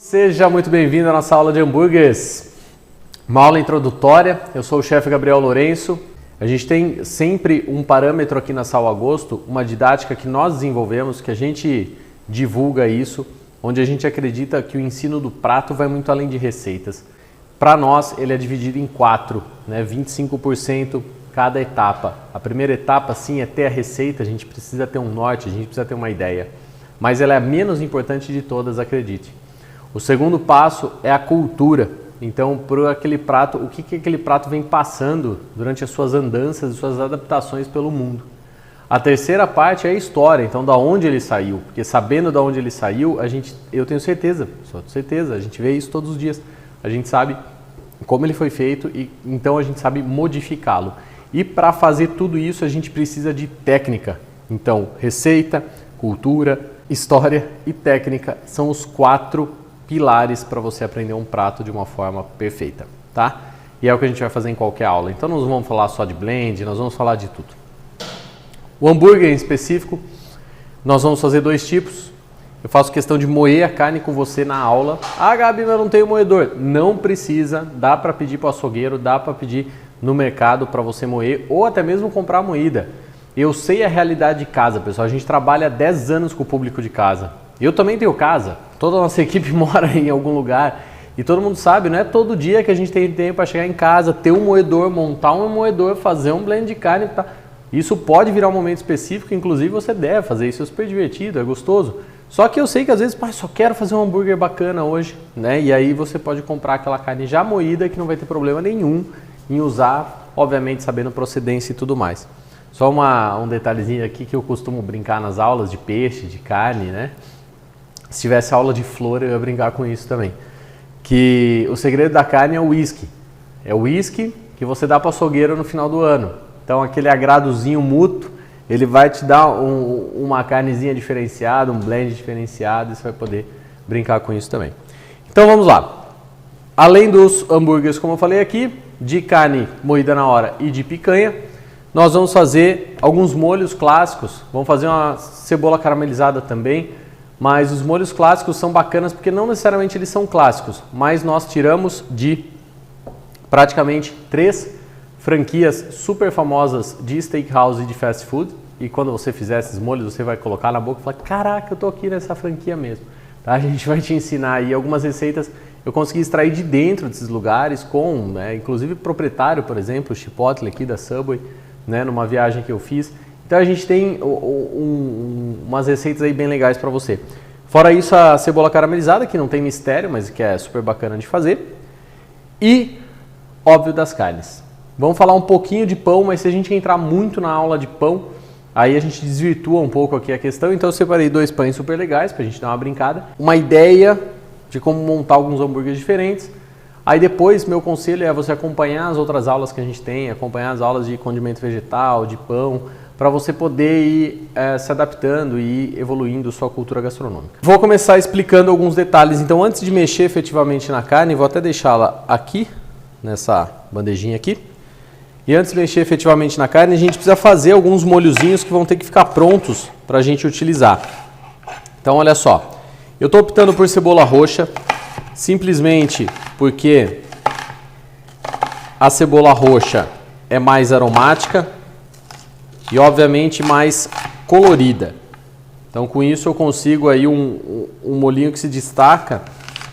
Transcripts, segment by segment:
Seja muito bem-vindo à nossa aula de hambúrgueres, uma aula introdutória. Eu sou o chefe Gabriel Lourenço. A gente tem sempre um parâmetro aqui na Sal Agosto, uma didática que nós desenvolvemos, que a gente divulga isso, onde a gente acredita que o ensino do prato vai muito além de receitas. Para nós, ele é dividido em 4, 25% cada etapa. A primeira etapa, sim, é ter a receita, a gente precisa ter um norte, a gente precisa ter uma ideia. Mas ela é a menos importante de todas, acredite. O segundo passo é a cultura. Então, por aquele prato, o que aquele prato vem passando durante as suas andanças e suas adaptações pelo mundo. A terceira parte é a história, então da onde ele saiu, porque sabendo da onde ele saiu, eu tenho certeza, a gente vê isso todos os dias. A gente sabe como ele foi feito e então a gente sabe modificá-lo. E para fazer tudo isso a gente precisa de técnica. Então, receita, cultura, história e técnica são os 4 pilares para você aprender um prato de uma forma perfeita, tá? E é o que a gente vai fazer em qualquer aula. Então, nós não vamos falar só de blend, nós vamos falar de tudo. O hambúrguer em específico, nós vamos fazer 2 tipos. Eu faço questão de moer a carne com você na aula. Ah, Gabi, mas eu não tenho moedor. Não precisa, dá para pedir para o açougueiro, dá para pedir no mercado para você moer ou até mesmo comprar moída. Eu sei a realidade de casa, pessoal. A gente trabalha há 10 anos com o público de casa. Eu também tenho casa. Toda a nossa equipe mora em algum lugar e todo mundo sabe, não é todo dia que a gente tem tempo para chegar em casa, ter um moedor, montar um moedor, fazer um blend de carne. Tá? Isso pode virar um momento específico, inclusive você deve fazer isso, é super divertido, é gostoso. Só que eu sei que às vezes, só quero fazer um hambúrguer bacana hoje, né? E aí você pode comprar aquela carne já moída que não vai ter problema nenhum em usar, obviamente sabendo procedência e tudo mais. Só um detalhezinho aqui que eu costumo brincar nas aulas de peixe, de carne, né? Se tivesse aula de flor, eu ia brincar com isso também. Que o segredo da carne é o whisky. É o whisky que você dá para o açougueiro no final do ano. Então, aquele agradozinho mútuo, ele vai te dar uma carnezinha diferenciada, um blend diferenciado, e você vai poder brincar com isso também. Então, vamos lá. Além dos hambúrgueres, como eu falei aqui, de carne moída na hora e de picanha, nós vamos fazer alguns molhos clássicos. Vamos fazer uma cebola caramelizada também. Mas os molhos clássicos são bacanas porque não necessariamente eles são clássicos, mas nós tiramos de praticamente 3 franquias super famosas de steakhouse e de fast food. E quando você fizer esses molhos, você vai colocar na boca e falar, caraca, eu tô aqui nessa franquia mesmo. Tá? A gente vai te ensinar aí algumas receitas. Eu consegui extrair de dentro desses lugares com, inclusive proprietário, por exemplo, o Chipotle aqui da Subway, numa viagem que eu fiz. Então a gente tem umas receitas aí bem legais para você. Fora isso, a cebola caramelizada, que não tem mistério, mas que é super bacana de fazer. E, óbvio, das carnes. Vamos falar um pouquinho de pão, mas se a gente entrar muito na aula de pão, aí a gente desvirtua um pouco aqui a questão. Então eu separei 2 pães super legais para a gente dar uma brincada. Uma ideia de como montar alguns hambúrgueres diferentes. Aí depois, meu conselho é você acompanhar as outras aulas que a gente tem, acompanhar as aulas de condimento vegetal, de pão, para você poder ir se adaptando e evoluindo sua cultura gastronômica. Vou começar explicando alguns detalhes. Então, antes de mexer efetivamente na carne, vou até deixá-la aqui, nessa bandejinha aqui. E antes de mexer efetivamente na carne, a gente precisa fazer alguns molhozinhos que vão ter que ficar prontos para a gente utilizar. Então, olha só. Eu estou optando por cebola roxa, simplesmente porque a cebola roxa é mais aromática e obviamente mais colorida. Então com isso eu consigo aí um molhinho que se destaca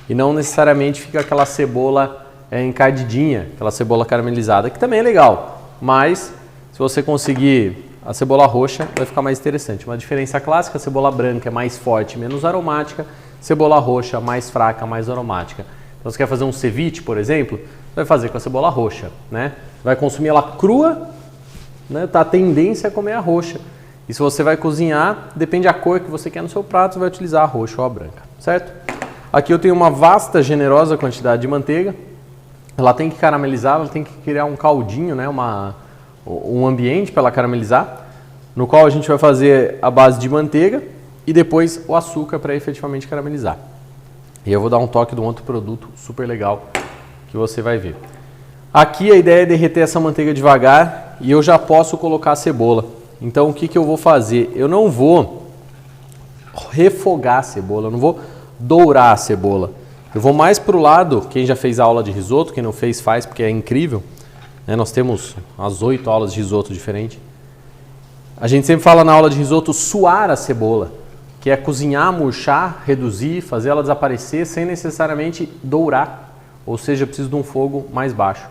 e não necessariamente fica aquela cebola encardidinha, aquela cebola caramelizada, que também é legal, mas se você conseguir a cebola roxa vai ficar mais interessante. Uma diferença clássica, a cebola branca é mais forte, menos aromática, cebola roxa mais fraca, mais aromática. Então você quer fazer um ceviche, por exemplo, vai fazer com a cebola roxa, né? Vai consumir ela crua, tá a tendência a comer a roxa. E se você vai cozinhar, depende da cor que você quer no seu prato, você vai utilizar a roxa ou a branca, certo? Aqui eu tenho uma vasta, generosa quantidade de manteiga. Ela tem que caramelizar, ela tem que criar um caldinho, um ambiente para ela caramelizar, no qual a gente vai fazer a base de manteiga e depois o açúcar para efetivamente caramelizar. E eu vou dar um toque de um outro produto super legal que você vai ver. Aqui a ideia é derreter essa manteiga devagar e eu já posso colocar a cebola. Então o que eu vou fazer? Eu não vou refogar a cebola, eu não vou dourar a cebola. Eu vou mais para o lado, quem já fez aula de risoto, quem não fez faz porque é incrível. Né? Nós temos as 8 aulas de risoto diferentes. A gente sempre fala na aula de risoto suar a cebola, que é cozinhar, murchar, reduzir, fazer ela desaparecer sem necessariamente dourar, ou seja, precisa de um fogo mais baixo.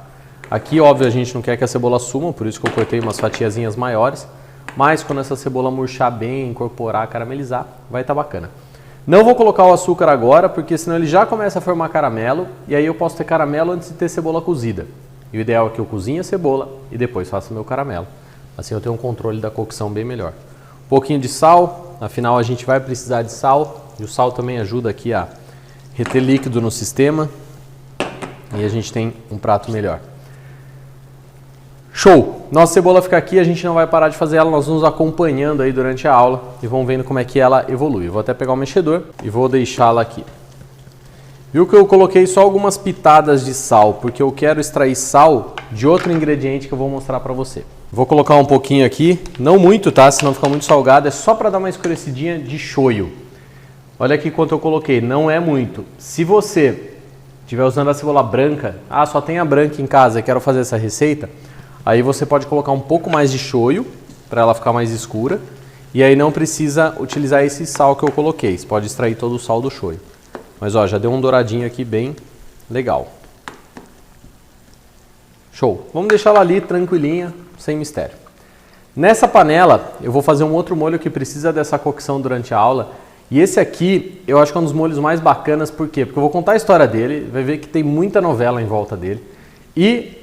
Aqui, óbvio, a gente não quer que a cebola suma, por isso que eu cortei umas fatiazinhas maiores, mas quando essa cebola murchar bem, incorporar, caramelizar, vai estar bacana. Não vou colocar o açúcar agora, porque senão ele já começa a formar caramelo, e aí eu posso ter caramelo antes de ter cebola cozida. E o ideal é que eu cozinhe a cebola e depois faça meu caramelo. Assim eu tenho um controle da cocção bem melhor. Um pouquinho de sal, afinal a gente vai precisar de sal, e o sal também ajuda aqui a reter líquido no sistema, e a gente tem um prato melhor. Show! Nossa cebola fica aqui, a gente não vai parar de fazer ela, nós vamos acompanhando aí durante a aula e vamos vendo como é que ela evolui. Eu vou até pegar o mexedor e vou deixá-la aqui. Viu que eu coloquei só algumas pitadas de sal, porque eu quero extrair sal de outro ingrediente que eu vou mostrar para você. Vou colocar um pouquinho aqui, não muito, tá? Senão fica muito salgado, é só para dar uma escurecidinha de shoyu. Olha aqui quanto eu coloquei, não é muito. Se você estiver usando a cebola branca, só tem a branca em casa e quero fazer essa receita, aí você pode colocar um pouco mais de shoyu para ela ficar mais escura. E aí não precisa utilizar esse sal que eu coloquei. Você pode extrair todo o sal do shoyu. Mas ó, já deu um douradinho aqui bem legal. Show. Vamos deixar ela ali tranquilinha, sem mistério. Nessa panela eu vou fazer um outro molho que precisa dessa cocção durante a aula. E esse aqui eu acho que é um dos molhos mais bacanas. Por quê? Porque eu vou contar a história dele, vai ver que tem muita novela em volta dele. E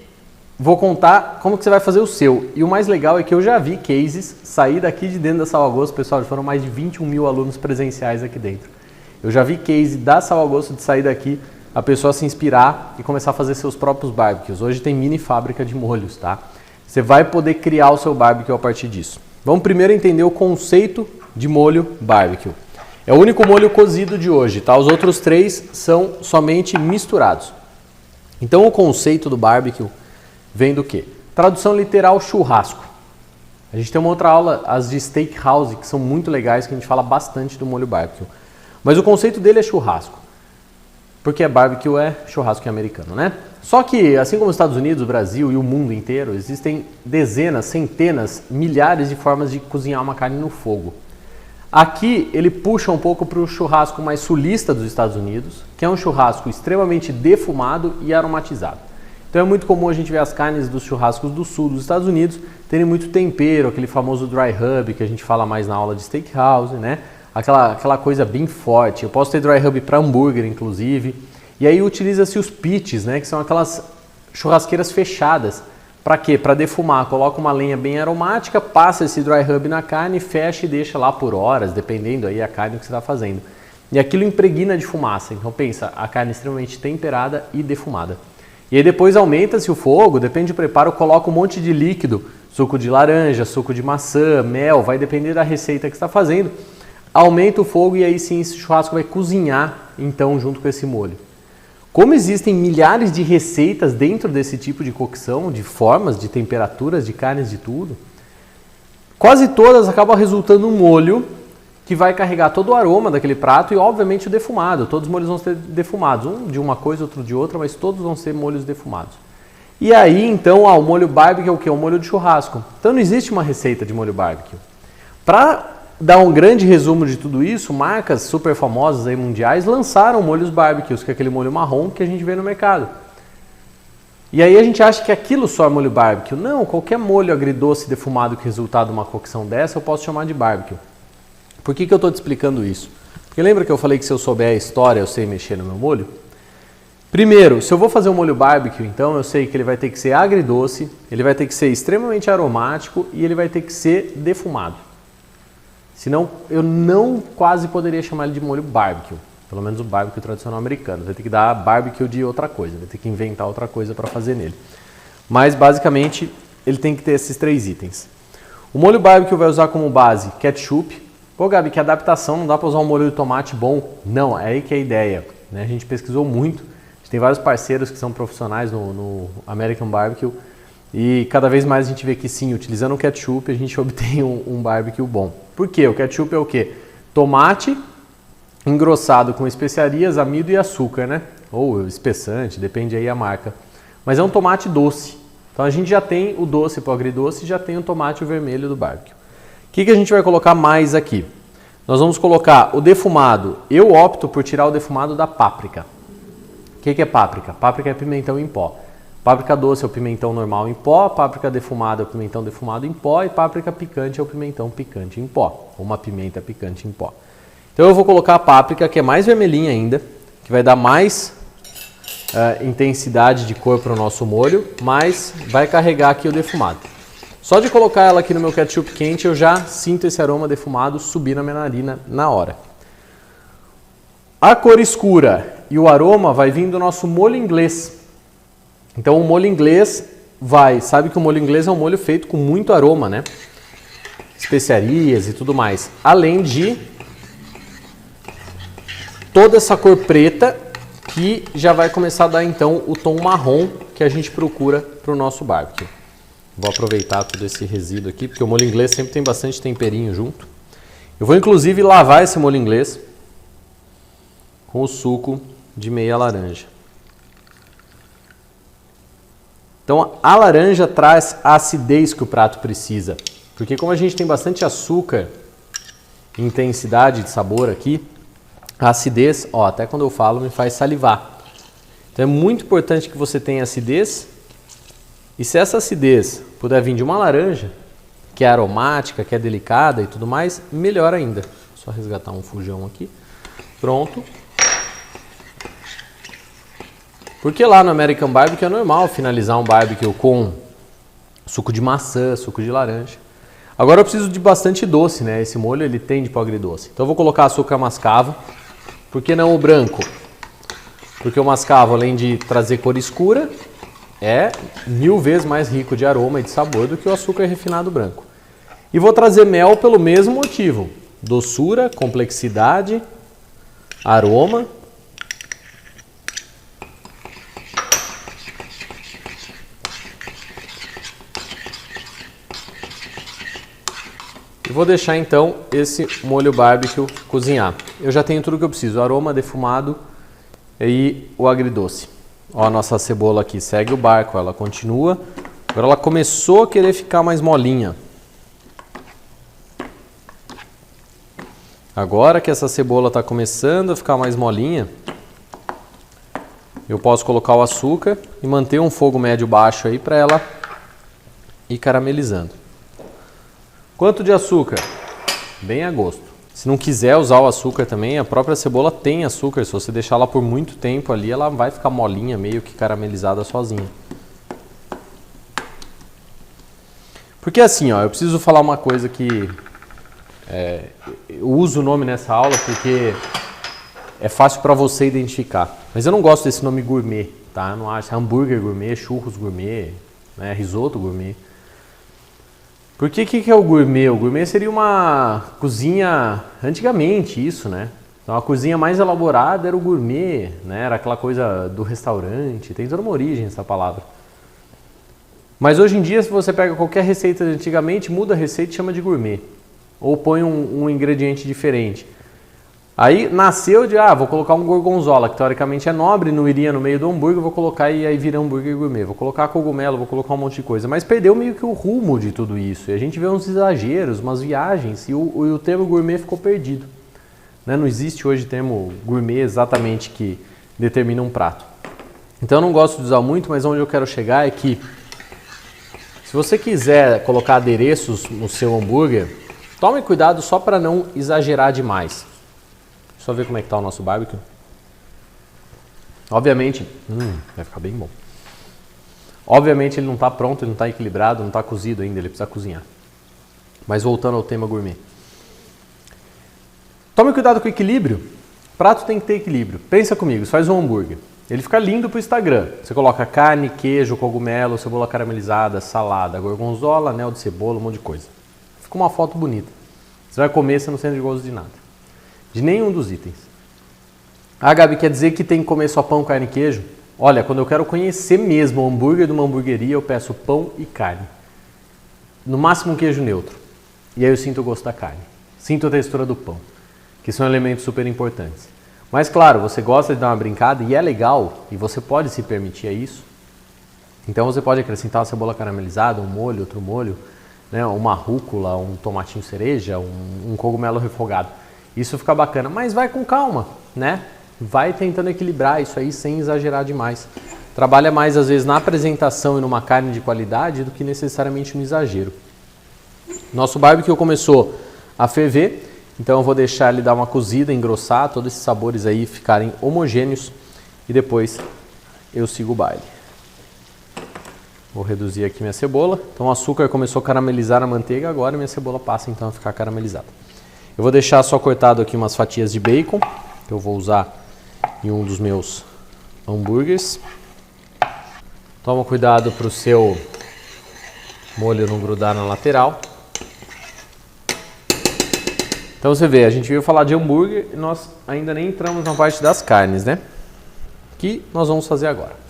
vou contar como que você vai fazer o seu. E o mais legal é que eu já vi cases sair daqui de dentro da Sal a Gosto. Pessoal, foram mais de 21 mil alunos presenciais aqui dentro. Eu já vi case da Sal a Gosto de sair daqui, a pessoa se inspirar e começar a fazer seus próprios barbecues. Hoje tem mini fábrica de molhos, tá? Você vai poder criar o seu barbecue a partir disso. Vamos primeiro entender o conceito de molho barbecue. É o único molho cozido de hoje, tá? Os outros 3 são somente misturados. Então o conceito do barbecue vem do quê? Tradução literal, churrasco. A gente tem uma outra aula, as de steakhouse, que são muito legais, que a gente fala bastante do molho barbecue. Mas o conceito dele é churrasco. Porque barbecue é churrasco americano, né? Só que, assim como os Estados Unidos, o Brasil e o mundo inteiro, existem dezenas, centenas, milhares de formas de cozinhar uma carne no fogo. Aqui ele puxa um pouco para o churrasco mais sulista dos Estados Unidos, que é um churrasco extremamente defumado e aromatizado. Então é muito comum a gente ver as carnes dos churrascos do sul dos Estados Unidos terem muito tempero, aquele famoso dry rub que a gente fala mais na aula de steakhouse, né? Aquela coisa bem forte. Eu posso ter dry rub para hambúrguer, inclusive. E aí utiliza-se os pits, né? Que são aquelas churrasqueiras fechadas. Para quê? Para defumar. Coloca uma lenha bem aromática, passa esse dry rub na carne, fecha e deixa lá por horas, dependendo aí a carne que você está fazendo. E aquilo impregna de fumaça. Então pensa, a carne extremamente temperada e defumada. E aí depois aumenta-se o fogo, depende do preparo, coloca um monte de líquido, suco de laranja, suco de maçã, mel, vai depender da receita que você está fazendo. Aumenta o fogo e aí sim esse churrasco vai cozinhar então junto com esse molho. Como existem milhares de receitas dentro desse tipo de cocção, de formas, de temperaturas, de carnes, de tudo, quase todas acabam resultando um molho que vai carregar todo o aroma daquele prato e obviamente o defumado. Todos os molhos vão ser defumados, um de uma coisa, outro de outra, mas todos vão ser molhos defumados. E aí então o molho barbecue é o que? É o molho de churrasco. Então não existe uma receita de molho barbecue. Para dar um grande resumo de tudo isso, marcas super famosas aí mundiais lançaram molhos barbecues, que é aquele molho marrom que a gente vê no mercado. E aí a gente acha que aquilo só é molho barbecue. Não, qualquer molho agridoce defumado que resultar de uma cocção dessa eu posso chamar de barbecue. Por que eu estou te explicando isso? Porque lembra que eu falei que se eu souber a história eu sei mexer no meu molho? Primeiro, se eu vou fazer um molho barbecue, então eu sei que ele vai ter que ser agridoce, ele vai ter que ser extremamente aromático e ele vai ter que ser defumado. Senão, eu não quase poderia chamar ele de molho barbecue. Pelo menos o barbecue tradicional americano. Vai ter que dar barbecue de outra coisa. Vai ter que inventar outra coisa para fazer nele. Mas, basicamente, ele tem que ter esses 3 itens. O molho barbecue vai usar como base ketchup. Pô, Gabi, que adaptação. Não dá para usar um molho de tomate bom? Não, é aí que é a ideia. Né? A gente pesquisou muito. A gente tem vários parceiros que são profissionais no American Barbecue. E cada vez mais a gente vê que sim, utilizando o ketchup a gente obtém um barbecue bom. Por quê? O ketchup é o quê? Tomate, engrossado com especiarias, amido e açúcar, né? Ou espessante, depende aí a marca. Mas é um tomate doce. Então a gente já tem o doce para o agridoce e já tem o tomate vermelho do barbecue. O que a gente vai colocar mais aqui? Nós vamos colocar o defumado. Eu opto por tirar o defumado da páprica. O que é páprica? Páprica é pimentão em pó. Páprica doce é o pimentão normal em pó, páprica defumada é o pimentão defumado em pó e páprica picante é o pimentão picante em pó, ou uma pimenta picante em pó. Então eu vou colocar a páprica, que é mais vermelhinha ainda, que vai dar mais intensidade de cor para o nosso molho, mas vai carregar aqui o defumado. Só de colocar ela aqui no meu ketchup quente, eu já sinto esse aroma defumado subir na minha narina na hora. A cor escura e o aroma vai vir do nosso molho inglês. Então o molho inglês sabe que o molho inglês é um molho feito com muito aroma, né? Especiarias e tudo mais. Além de toda essa cor preta que já vai começar a dar então o tom marrom que a gente procura para o nosso barbecue. Vou aproveitar todo esse resíduo aqui, porque o molho inglês sempre tem bastante temperinho junto. Eu vou inclusive lavar esse molho inglês com o suco de meia laranja. Então a laranja traz a acidez que o prato precisa, porque como a gente tem bastante açúcar e intensidade de sabor aqui, a acidez, até quando eu falo, me faz salivar. Então é muito importante que você tenha acidez, e se essa acidez puder vir de uma laranja, que é aromática, que é delicada e tudo mais, melhor ainda. Só resgatar um fujão aqui. Pronto. Porque lá no American Barbecue é normal finalizar um barbecue com suco de maçã, suco de laranja. Agora eu preciso de bastante doce, né? Esse molho ele tende para o agridoce. Então eu vou colocar açúcar mascavo. Por que não o branco? Porque o mascavo, além de trazer cor escura, é 1000 vezes mais rico de aroma e de sabor do que o açúcar refinado branco. E vou trazer mel pelo mesmo motivo. Doçura, complexidade, aroma. E vou deixar então esse molho barbecue cozinhar. Eu já tenho tudo que eu preciso, aroma, defumado e o agridoce. Ó, a nossa cebola aqui segue o barco, ela continua. Agora ela começou a querer ficar mais molinha. Agora que essa cebola está começando a ficar mais molinha, eu posso colocar o açúcar e manter um fogo médio baixo aí para ela ir caramelizando. Quanto de açúcar? Bem a gosto. Se não quiser usar o açúcar também, a própria cebola tem açúcar. Se você deixar ela por muito tempo ali, ela vai ficar molinha, meio que caramelizada sozinha. Porque assim, eu preciso falar uma coisa que... eu uso o nome nessa aula porque é fácil para você identificar. Mas eu não gosto desse nome gourmet, tá? Eu não acho hambúrguer gourmet, churros gourmet, né? Risoto gourmet. Porque o que é o gourmet? O gourmet seria uma cozinha, antigamente isso, né? Então a cozinha mais elaborada era o gourmet, né? Era aquela coisa do restaurante, tem toda uma origem essa palavra. Mas hoje em dia, se você pega qualquer receita de antigamente, muda a receita e chama de gourmet. Ou põe um ingrediente diferente. Aí nasceu de, vou colocar um gorgonzola, que teoricamente é nobre, não iria no meio do hambúrguer, vou colocar e aí vira hambúrguer gourmet. Vou colocar cogumelo, vou colocar um monte de coisa. Mas perdeu meio que o rumo de tudo isso. E a gente vê uns exageros, umas viagens, e o termo gourmet ficou perdido. Né? Não existe hoje termo gourmet exatamente que determina um prato. Então eu não gosto de usar muito, mas onde eu quero chegar é que se você quiser colocar adereços no seu hambúrguer, tome cuidado só para não exagerar demais. Só ver como é que tá o nosso barbecue. Obviamente, vai ficar bem bom. Obviamente ele não está pronto, ele não está equilibrado, não está cozido ainda, ele precisa cozinhar. Mas voltando ao tema gourmet. Tome cuidado com o equilíbrio. O prato tem que ter equilíbrio. Pensa comigo, você faz um hambúrguer. Ele fica lindo para o Instagram. Você coloca carne, queijo, cogumelo, cebola caramelizada, salada, gorgonzola, anel de cebola, um monte de coisa. Fica uma foto bonita. Você vai comer, você não sente gosto de nada. De nenhum dos itens. Gabi, quer dizer que tem que comer só pão, carne e queijo? Olha, quando eu quero conhecer mesmo o hambúrguer de uma hamburgueria, eu peço pão e carne. No máximo um queijo neutro. E aí eu sinto o gosto da carne. Sinto a textura do pão. que são elementos super importantes. Mas claro, você gosta de dar uma brincada e é legal, e você pode se permitir isso. Então você pode acrescentar uma cebola caramelizada, um molho, outro molho, né, uma rúcula, um tomatinho cereja, um cogumelo refogado. Isso fica bacana, mas vai com calma, né? Vai tentando equilibrar isso aí sem exagerar demais. Trabalha mais às vezes na apresentação e numa carne de qualidade do que necessariamente no exagero. Nosso barbecue começou a ferver, então eu vou deixar ele dar uma cozida, engrossar, todos esses sabores aí ficarem homogêneos e depois eu sigo o baile. Vou reduzir aqui minha cebola. Então o açúcar começou a caramelizar a manteiga, agora minha cebola passa então a ficar caramelizada. Eu vou deixar só cortado aqui umas fatias de bacon, que eu vou usar em um dos meus hambúrgueres. Toma cuidado para o seu molho não grudar na lateral. Então você vê, a gente veio falar de hambúrguer e nós ainda nem entramos na parte das carnes, né? Que nós vamos fazer agora.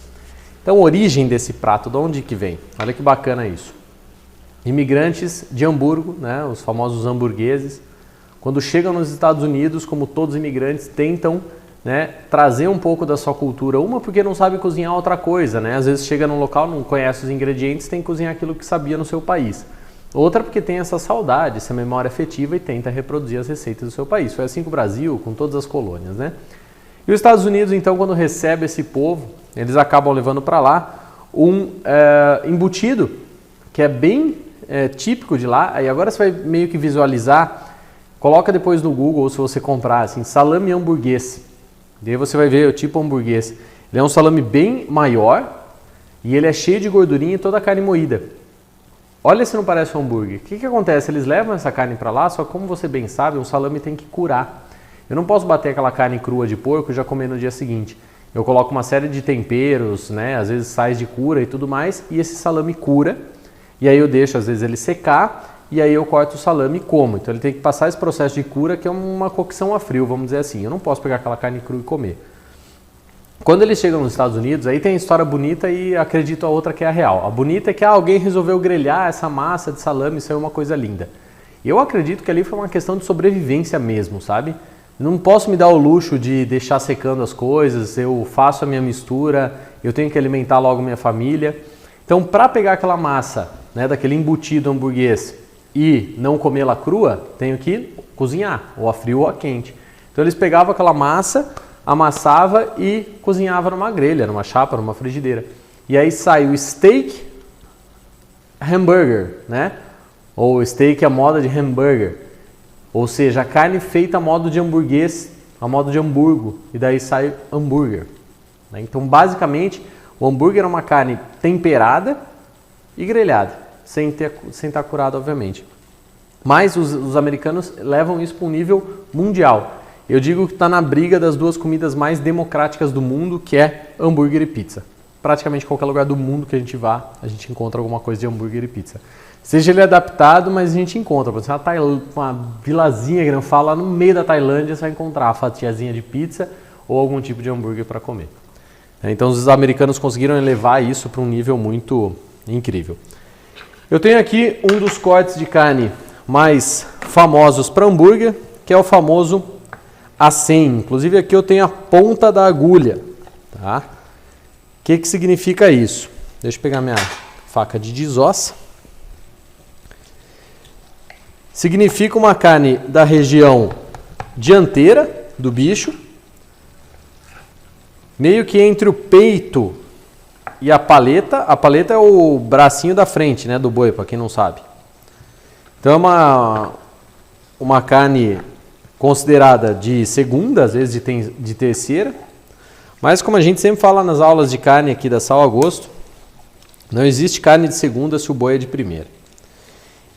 Então, a origem desse prato, de onde que vem? Olha que bacana isso. Imigrantes de Hamburgo, né, os famosos hamburgueses, quando chegam nos Estados Unidos, como todos os imigrantes, tentam, né, trazer um pouco da sua cultura. Uma porque não sabe cozinhar outra coisa, né? Às vezes chega num local, não conhece os ingredientes, tem que cozinhar aquilo que sabia no seu país. Outra porque tem essa saudade, essa memória afetiva e tenta reproduzir as receitas do seu país. Foi assim com o Brasil, com todas as colônias, né? E os Estados Unidos, então, quando recebe esse povo, eles acabam levando para lá um embutido que é bem típico de lá. Aí agora você vai meio que visualizar, coloca depois no Google, ou se você comprar, assim, salame hamburguês. Daí você vai ver o tipo hamburguês. Ele é um salame bem maior e ele é cheio de gordurinha e toda a carne moída. Olha se não parece um hambúrguer. O que acontece? Eles levam essa carne para lá, só que como você bem sabe, um salame tem que curar. Eu não posso bater aquela carne crua de porco e já comer no dia seguinte. Eu coloco uma série de temperos, né, às vezes sais de cura e tudo mais, e esse salame cura. E aí eu deixo, às vezes, ele secar, e aí eu corto o salame e como. Então ele tem que passar esse processo de cura, que é uma cocção a frio, vamos dizer assim. Eu não posso pegar aquela carne crua e comer. Quando eles chegam nos Estados Unidos, aí tem a história bonita e acredito a outra que é a real. A bonita é que alguém resolveu grelhar essa massa de salame e saiu uma coisa linda. Eu acredito que ali foi uma questão de sobrevivência mesmo, sabe? Não posso me dar o luxo de deixar secando as coisas, eu faço a minha mistura, eu tenho que alimentar logo minha família. Então, para pegar aquela massa, né, daquele embutido hamburguês e não comê-la crua, tenho que cozinhar, ou a frio ou a quente. Então, eles pegavam aquela massa, amassava e cozinhava numa grelha, numa chapa, numa frigideira. E aí sai o steak hambúrguer, né? Ou steak à moda de hambúrguer. Ou seja, a carne feita a modo de hamburguês, a modo de Hamburgo, e daí sai hambúrguer. Então, basicamente, o hambúrguer é uma carne temperada e grelhada, sem estar curada, obviamente. Mas os americanos levam isso para um nível mundial. Eu digo que está na briga das duas comidas mais democráticas do mundo, que é hambúrguer e pizza. Praticamente qualquer lugar do mundo que a gente vá, a gente encontra alguma coisa de hambúrguer e pizza. Seja ele adaptado, mas a gente encontra. Por exemplo, uma vilazinha que não fala, lá no meio da Tailândia, você vai encontrar a fatiazinha de pizza ou algum tipo de hambúrguer para comer. Então os americanos conseguiram elevar isso para um nível muito incrível. Eu tenho aqui um dos cortes de carne mais famosos para hambúrguer, que é o famoso acém. Inclusive aqui eu tenho a ponta da agulha. Tá? O que significa isso? Deixa eu pegar minha faca de desossa. Significa uma carne da região dianteira do bicho, meio que entre o peito e a paleta. A paleta é o bracinho da frente, né, do boi, para quem não sabe. Então é uma carne considerada de segunda, às vezes de terceira. Mas como a gente sempre fala nas aulas de carne aqui da Sal a Gosto, não existe carne de segunda se o boi é de primeira.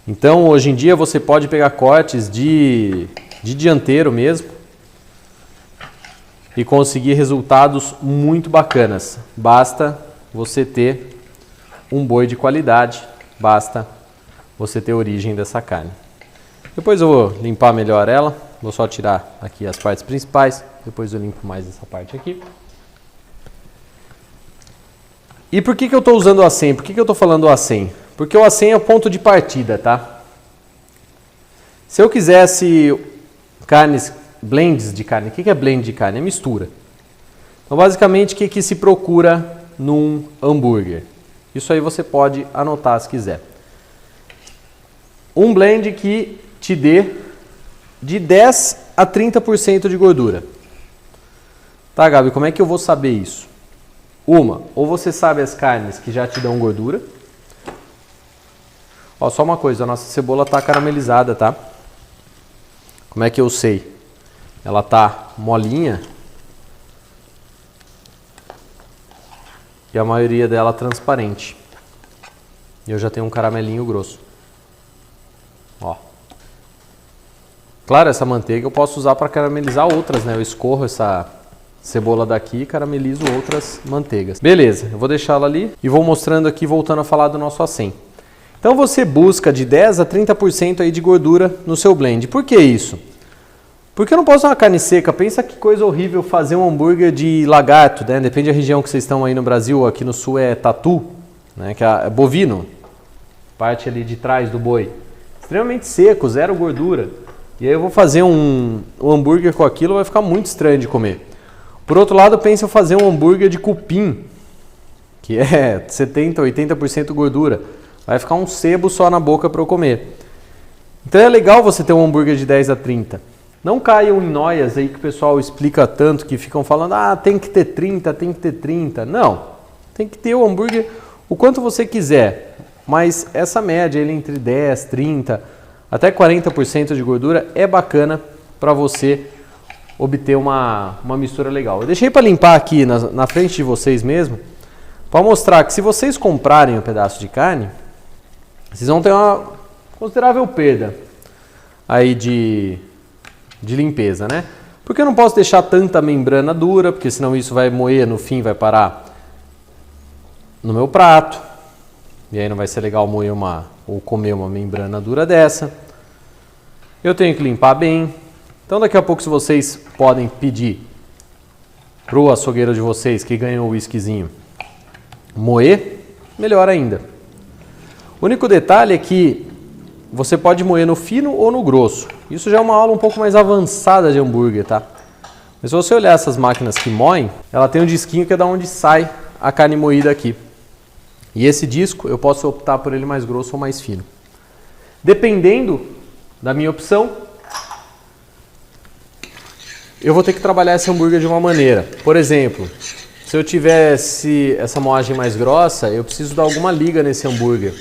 Então, hoje em dia, você pode pegar cortes de dianteiro mesmo e conseguir resultados muito bacanas. Basta você ter um boi de qualidade, basta você ter a origem dessa carne. Depois eu vou limpar melhor ela, vou só tirar aqui as partes principais, depois eu limpo mais essa parte aqui. E por que eu estou usando o acém? Por que eu estou falando o acém? Porque o acém é o ponto de partida, tá? Se eu quisesse carnes blends de carne. O que é blend de carne? É mistura. Então, basicamente, o que se procura num hambúrguer? Isso aí você pode anotar se quiser. Um blend que te dê de 10 a 30% de gordura. Tá, Gabi, como é que eu vou saber isso? Ou você sabe as carnes que já te dão gordura. Ó, só uma coisa, a nossa cebola tá caramelizada, tá? Como é que eu sei? Ela tá molinha e a maioria dela transparente. E eu já tenho um caramelinho grosso. Ó. Claro, essa manteiga eu posso usar para caramelizar outras, né? Eu escorro essa cebola daqui e caramelizo outras manteigas. Beleza, eu vou deixá-la ali e vou mostrando aqui, voltando a falar do nosso acém. Então você busca de 10 a 30% aí de gordura no seu blend. Por que isso? Porque eu não posso usar uma carne seca. Pensa que coisa horrível fazer um hambúrguer de lagarto, né? Depende da região que vocês estão aí no Brasil. Aqui no sul é tatu, né? Que é bovino, parte ali de trás do boi. Extremamente seco, zero gordura. E aí eu vou fazer um hambúrguer com aquilo, vai ficar muito estranho de comer. Por outro lado, pensa eu fazer um hambúrguer de cupim, que é 70, 80% gordura. Vai ficar um sebo só na boca para eu comer. Então é legal você ter um hambúrguer de 10 a 30. Não caiam em noias aí que o pessoal explica tanto, que ficam falando, tem que ter 30, tem que ter 30. Não, tem que ter o hambúrguer o quanto você quiser. Mas essa média ele entre 10, 30, até 40% de gordura é bacana para você obter uma mistura legal. Eu deixei para limpar aqui na frente de vocês mesmo, para mostrar que se vocês comprarem um pedaço de carne, vocês vão ter uma considerável perda aí de limpeza, né? Porque eu não posso deixar tanta membrana dura, porque senão isso vai moer, no fim vai parar no meu prato. E aí não vai ser legal moer ou comer uma membrana dura dessa. Eu tenho que limpar bem. Então daqui a pouco, se vocês podem pedir pro açougueiro de vocês que ganhou o whiskyzinho moer, melhor ainda. O único detalhe é que você pode moer no fino ou no grosso. Isso já é uma aula um pouco mais avançada de hambúrguer, tá? Mas se você olhar essas máquinas que moem, ela tem um disquinho que é da onde sai a carne moída aqui. E esse disco eu posso optar por ele mais grosso ou mais fino. Dependendo da minha opção, eu vou ter que trabalhar esse hambúrguer de uma maneira. Por exemplo, se eu tivesse essa moagem mais grossa, eu preciso dar alguma liga nesse hambúrguer.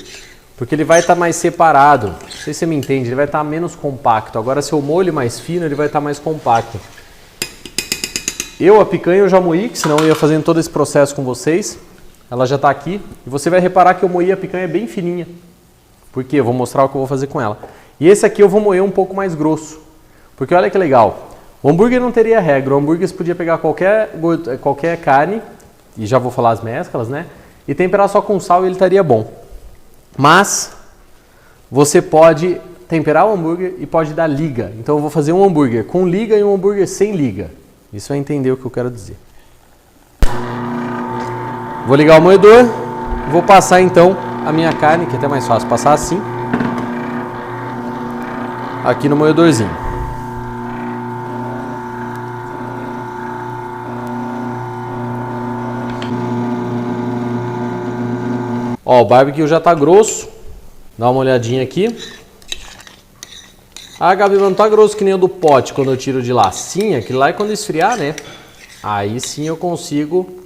Porque ele vai estar mais separado. Não sei se você me entende, ele vai estar menos compacto. Agora, se eu molho mais fino, ele vai estar mais compacto. A picanha eu já moí, que senão eu ia fazendo todo esse processo com vocês. Ela já está aqui. E você vai reparar que eu moí a picanha bem fininha. Porque eu vou mostrar o que eu vou fazer com ela. E esse aqui eu vou moer um pouco mais grosso. Porque olha que legal. O hambúrguer não teria regra. O hambúrguer você podia pegar qualquer carne, e já vou falar as mesclas, né? E temperar só com sal e ele estaria bom. Mas você pode temperar o hambúrguer e pode dar liga. Então eu vou fazer um hambúrguer com liga e um hambúrguer sem liga. Isso vai entender o que eu quero dizer. Vou ligar o moedor e vou passar então a minha carne, que é até mais fácil passar assim, aqui no moedorzinho. Ó, o barbecue já tá grosso. Dá uma olhadinha aqui. Gabi, mas não tá grosso que nem o do pote quando eu tiro de lá. Sim, aquilo lá é quando esfriar, né? Aí sim eu consigo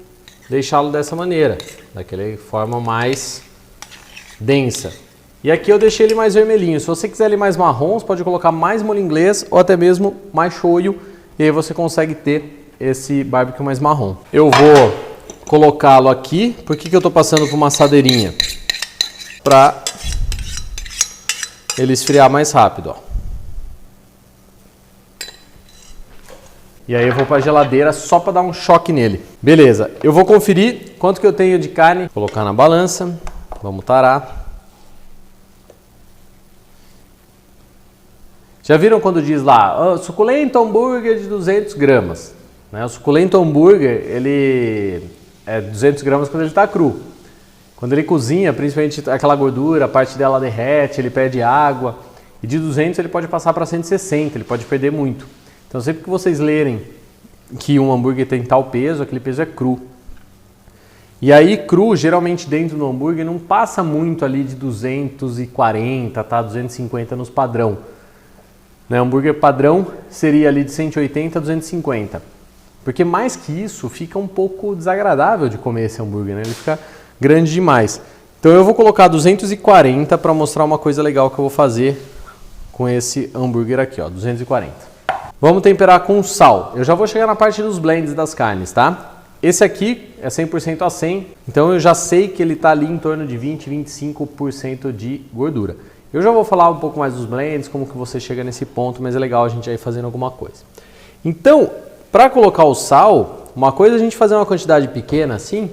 deixá-lo dessa maneira. Daquela forma mais densa. E aqui eu deixei ele mais vermelhinho. Se você quiser ele mais marrom, você pode colocar mais molho inglês ou até mesmo mais shoyu. E aí você consegue ter esse barbecue mais marrom. Eu vou colocá-lo aqui. Por que eu tô passando por uma assadeirinha? Para ele esfriar mais rápido, ó. E aí eu vou para a geladeira só para dar um choque nele. Beleza, eu vou conferir quanto que eu tenho de carne. Vou colocar na balança, vamos tarar. Já viram quando diz lá, suculento hambúrguer de 200 gramas? Né? O suculento hambúrguer, ele é 200 gramas quando ele está cru. Quando ele cozinha, principalmente aquela gordura, a parte dela derrete, ele perde água. E de 200 ele pode passar para 160, ele pode perder muito. Então sempre que vocês lerem que um hambúrguer tem tal peso, aquele peso é cru. E aí cru, geralmente dentro do hambúrguer não passa muito ali de 240, tá? 250 nos padrão. Né? Hambúrguer padrão seria ali de 180 a 250. Porque mais que isso, fica um pouco desagradável de comer esse hambúrguer, né? Ele fica grande demais. Então eu vou colocar 240 para mostrar uma coisa legal que eu vou fazer com esse hambúrguer aqui, ó, 240. Vamos temperar com sal. Eu já vou chegar na parte dos blends das carnes, tá? Esse aqui é 100% a 100, então eu já sei que ele está ali em torno de 20, 25% de gordura. Eu já vou falar um pouco mais dos blends, como que você chega nesse ponto, mas é legal a gente ir fazendo alguma coisa. Então, para colocar o sal, uma coisa é a gente fazer uma quantidade pequena assim,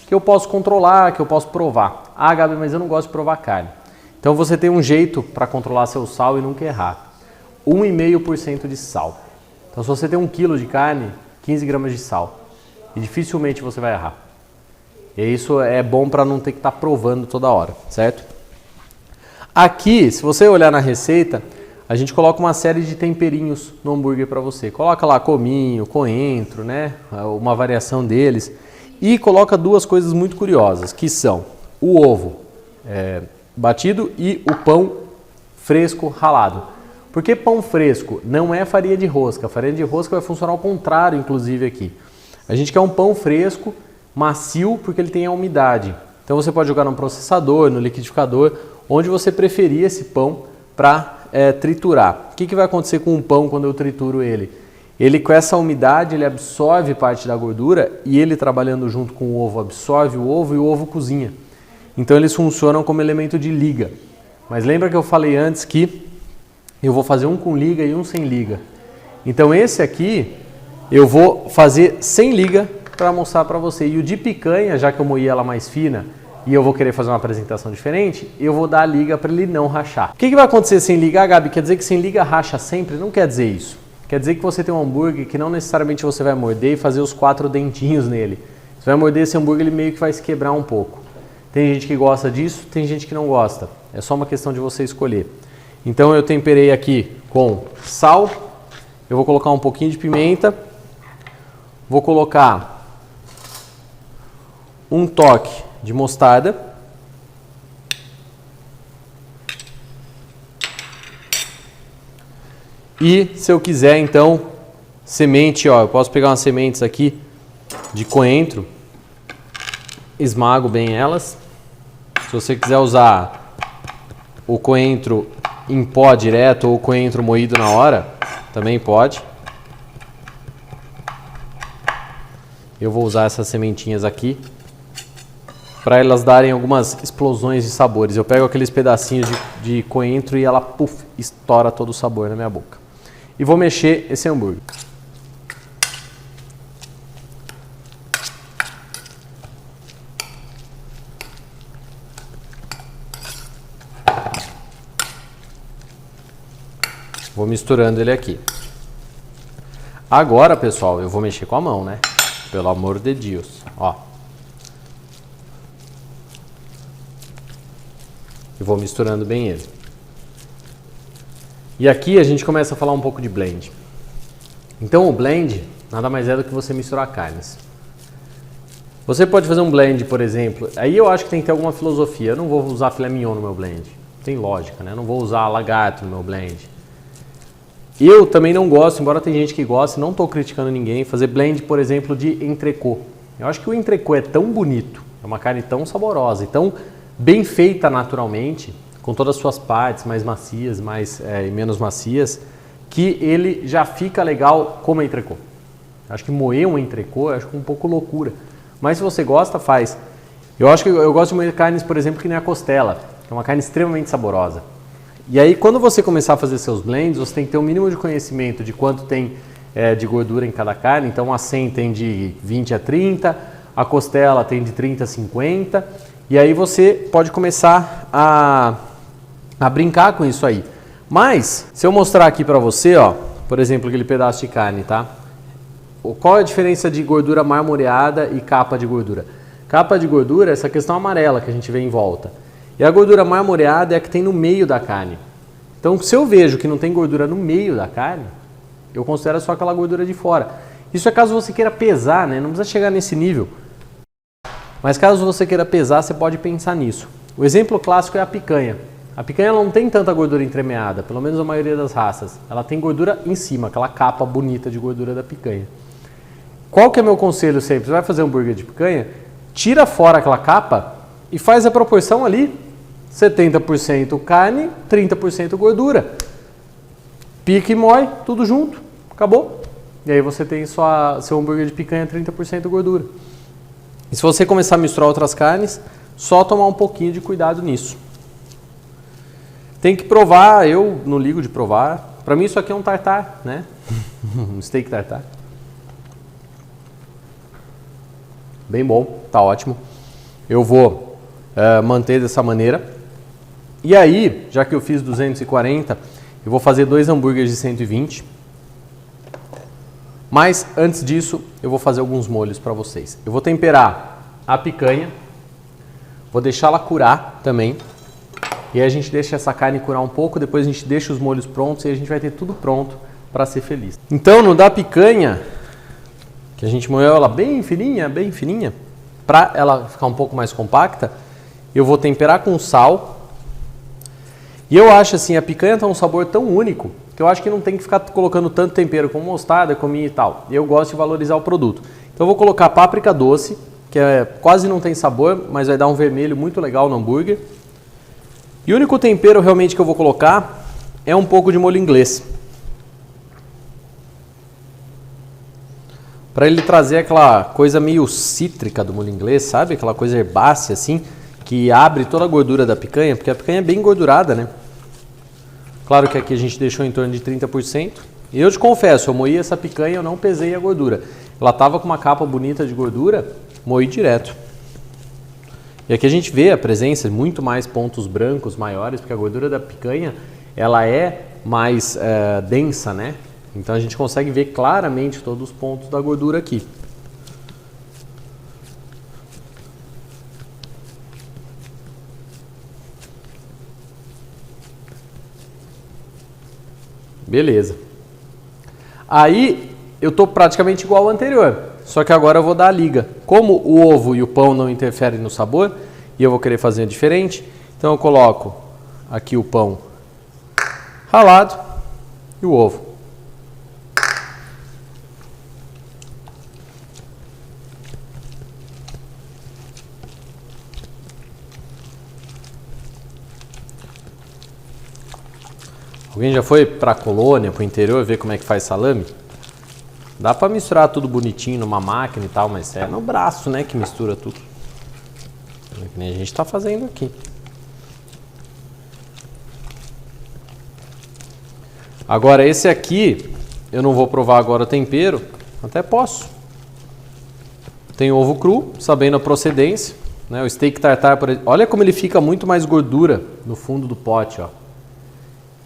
que eu posso controlar, que eu posso provar. Ah, Gabi, mas eu não gosto de provar carne. Então você tem um jeito para controlar seu sal e nunca errar. 1,5% de sal. Então se você tem 1 kg de carne, 15 gramas de sal. E dificilmente você vai errar. E isso é bom para não ter que estar provando toda hora, certo? Aqui, se você olhar na receita, a gente coloca uma série de temperinhos no hambúrguer para você. Coloca lá cominho, coentro, né? Uma variação deles. E coloca duas coisas muito curiosas, que são o ovo batido e o pão fresco ralado. Por que pão fresco? Não é farinha de rosca. A farinha de rosca vai funcionar ao contrário, inclusive, aqui. A gente quer um pão fresco, macio, porque ele tem a umidade. Então você pode jogar no processador, no liquidificador, onde você preferir esse pão para triturar. O que vai acontecer com o pão quando eu trituro ele? Ele, com essa umidade, ele absorve parte da gordura e ele, trabalhando junto com o ovo, absorve o ovo e o ovo cozinha. Então eles funcionam como elemento de liga. Mas lembra que eu falei antes que eu vou fazer um com liga e um sem liga. Então esse aqui eu vou fazer sem liga para mostrar para você. E o de picanha, já que eu moí ela mais fina e eu vou querer fazer uma apresentação diferente, eu vou dar a liga para ele não rachar. O que vai acontecer sem liga, Gabi? Quer dizer que sem liga racha sempre? Não quer dizer isso. Quer dizer que você tem um hambúrguer que não necessariamente você vai morder e fazer os 4 dentinhos nele. Você vai morder esse hambúrguer, ele meio que vai se quebrar um pouco. Tem gente que gosta disso, tem gente que não gosta. É só uma questão de você escolher. Então eu temperei aqui com sal, eu vou colocar um pouquinho de pimenta, vou colocar um toque de mostarda, e se eu quiser então semente, ó, eu posso pegar umas sementes aqui de coentro, esmago bem elas. Se você quiser usar o coentro em pó direto ou o coentro moído na hora, também pode. Eu vou usar essas sementinhas aqui para elas darem algumas explosões de sabores. Eu pego aqueles pedacinhos de coentro e ela, puff, estoura todo o sabor na minha boca. E vou mexer esse hambúrguer. Vou misturando ele aqui. Agora, pessoal, eu vou mexer com a mão, né? Pelo amor de Deus. Ó. E vou misturando bem ele. E aqui a gente começa a falar um pouco de blend. Então o blend nada mais é do que você misturar carnes. Você pode fazer um blend, por exemplo, aí eu acho que tem que ter alguma filosofia. Eu não vou usar filé mignon no meu blend. Tem lógica, né? Eu não vou usar lagarto no meu blend. Eu também não gosto, embora tem gente que gosta, não estou criticando ninguém, fazer blend, por exemplo, de entrecô. Eu acho que o entrecô é tão bonito, é uma carne tão saborosa e tão bem feita naturalmente, com todas as suas partes mais macias e menos macias, que ele já fica legal como entrecô. Acho que moer um entrecô é um pouco loucura, mas se você gosta, faz. Eu acho que eu gosto de moer carnes, por exemplo, que nem a costela, que é uma carne extremamente saborosa. E aí, quando você começar a fazer seus blends, você tem que ter um mínimo de conhecimento de quanto tem de gordura em cada carne. Então, a 100 tem de 20 a 30, a costela tem de 30 a 50. E aí você pode começar a brincar com isso aí. Mas, se eu mostrar aqui para você, ó, por exemplo, aquele pedaço de carne, tá? Qual é a diferença de gordura marmoreada e capa de gordura? Capa de gordura é essa questão amarela que a gente vê em volta. E a gordura marmoreada é a que tem no meio da carne. Então, se eu vejo que não tem gordura no meio da carne, eu considero só aquela gordura de fora. Isso é caso você queira pesar, né? Não precisa chegar nesse nível. Mas caso você queira pesar, você pode pensar nisso. O exemplo clássico é a picanha. A picanha não tem tanta gordura entremeada, pelo menos a maioria das raças. Ela tem gordura em cima, aquela capa bonita de gordura da picanha. Qual que é meu conselho sempre? Você vai fazer um hambúrguer de picanha, tira fora aquela capa e faz a proporção ali. 70% carne, 30% gordura. Pica e moe, tudo junto. Acabou. E aí você tem seu hambúrguer de picanha 30% gordura. E se você começar a misturar outras carnes, só tomar um pouquinho de cuidado nisso. Tem que provar, eu não ligo de provar. Para mim isso aqui é um tartar, né? Um steak tartar. Bem bom, tá ótimo. Eu vou manter dessa maneira. E aí, já que eu fiz 240, eu vou fazer 2 hambúrgueres de 120. Mas antes disso, eu vou fazer alguns molhos para vocês. Eu vou temperar a picanha, vou deixá-la curar também. E aí a gente deixa essa carne curar um pouco, depois a gente deixa os molhos prontos e a gente vai ter tudo pronto para ser feliz. Então, no da picanha, que a gente moeu ela bem fininha, para ela ficar um pouco mais compacta, eu vou temperar com sal. E eu acho assim, a picanha tem um sabor tão único que eu acho que não tem que ficar colocando tanto tempero como mostarda, cominho e tal. E eu gosto de valorizar o produto. Então eu vou colocar páprica doce, que quase não tem sabor, mas vai dar um vermelho muito legal no hambúrguer. E o único tempero realmente que eu vou colocar é um pouco de molho inglês. Para ele trazer aquela coisa meio cítrica do molho inglês, sabe? Aquela coisa herbácea assim, que abre toda a gordura da picanha, porque a picanha é bem gordurada, né? Claro que aqui a gente deixou em torno de 30%. E eu te confesso, eu moí essa picanha, eu não pesei a gordura. Ela estava com uma capa bonita de gordura, moí direto. E aqui a gente vê a presença de muito mais pontos brancos maiores, porque a gordura da picanha, ela é mais densa, né? Então a gente consegue ver claramente todos os pontos da gordura aqui. Beleza. Aí eu estou praticamente igual ao anterior, só que agora eu vou dar a liga. Como o ovo e o pão não interferem no sabor, e eu vou querer fazer diferente, então eu coloco aqui o pão ralado e o ovo. Alguém já foi para a colônia, para o interior, ver como é que faz salame? Dá para misturar tudo bonitinho numa máquina e tal, mas é no braço, né, que mistura tudo. É que nem a gente está fazendo aqui. Agora esse aqui, eu não vou provar agora o tempero, até posso. Tem ovo cru, sabendo a procedência, né? O steak tartar, por exemplo. Olha como ele fica muito mais gordura no fundo do pote, ó.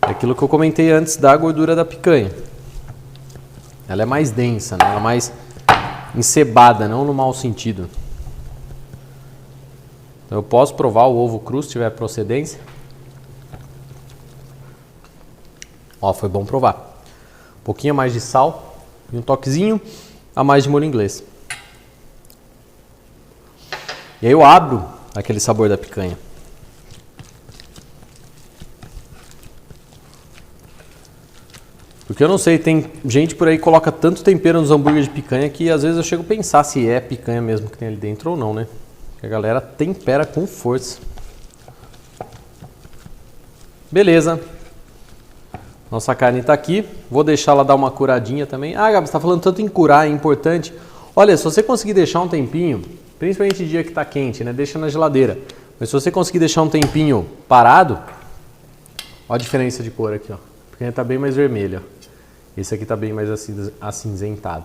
É aquilo que eu comentei antes da gordura da picanha. Ela é mais densa, né? Ela é mais encebada, não no mau sentido. Então eu posso provar o ovo cru se tiver procedência. Ó, foi bom provar. Um pouquinho a mais de sal e um toquezinho a mais de molho inglês. E aí eu abro aquele sabor da picanha. Porque eu não sei, tem gente por aí que coloca tanto tempero nos hambúrgueres de picanha que às vezes eu chego a pensar se é picanha mesmo que tem ali dentro ou não, né? Porque a galera tempera com força. Beleza. Nossa carne está aqui. Vou deixar ela dar uma curadinha também. Ah, Gabi, você está falando tanto em curar, é importante. Olha, se você conseguir deixar um tempinho, principalmente dia que está quente, né? Deixa na geladeira. Mas se você conseguir deixar um tempinho parado, olha a diferença de cor aqui, ó. A picanha está bem mais vermelha. Esse aqui está bem mais acinzentado.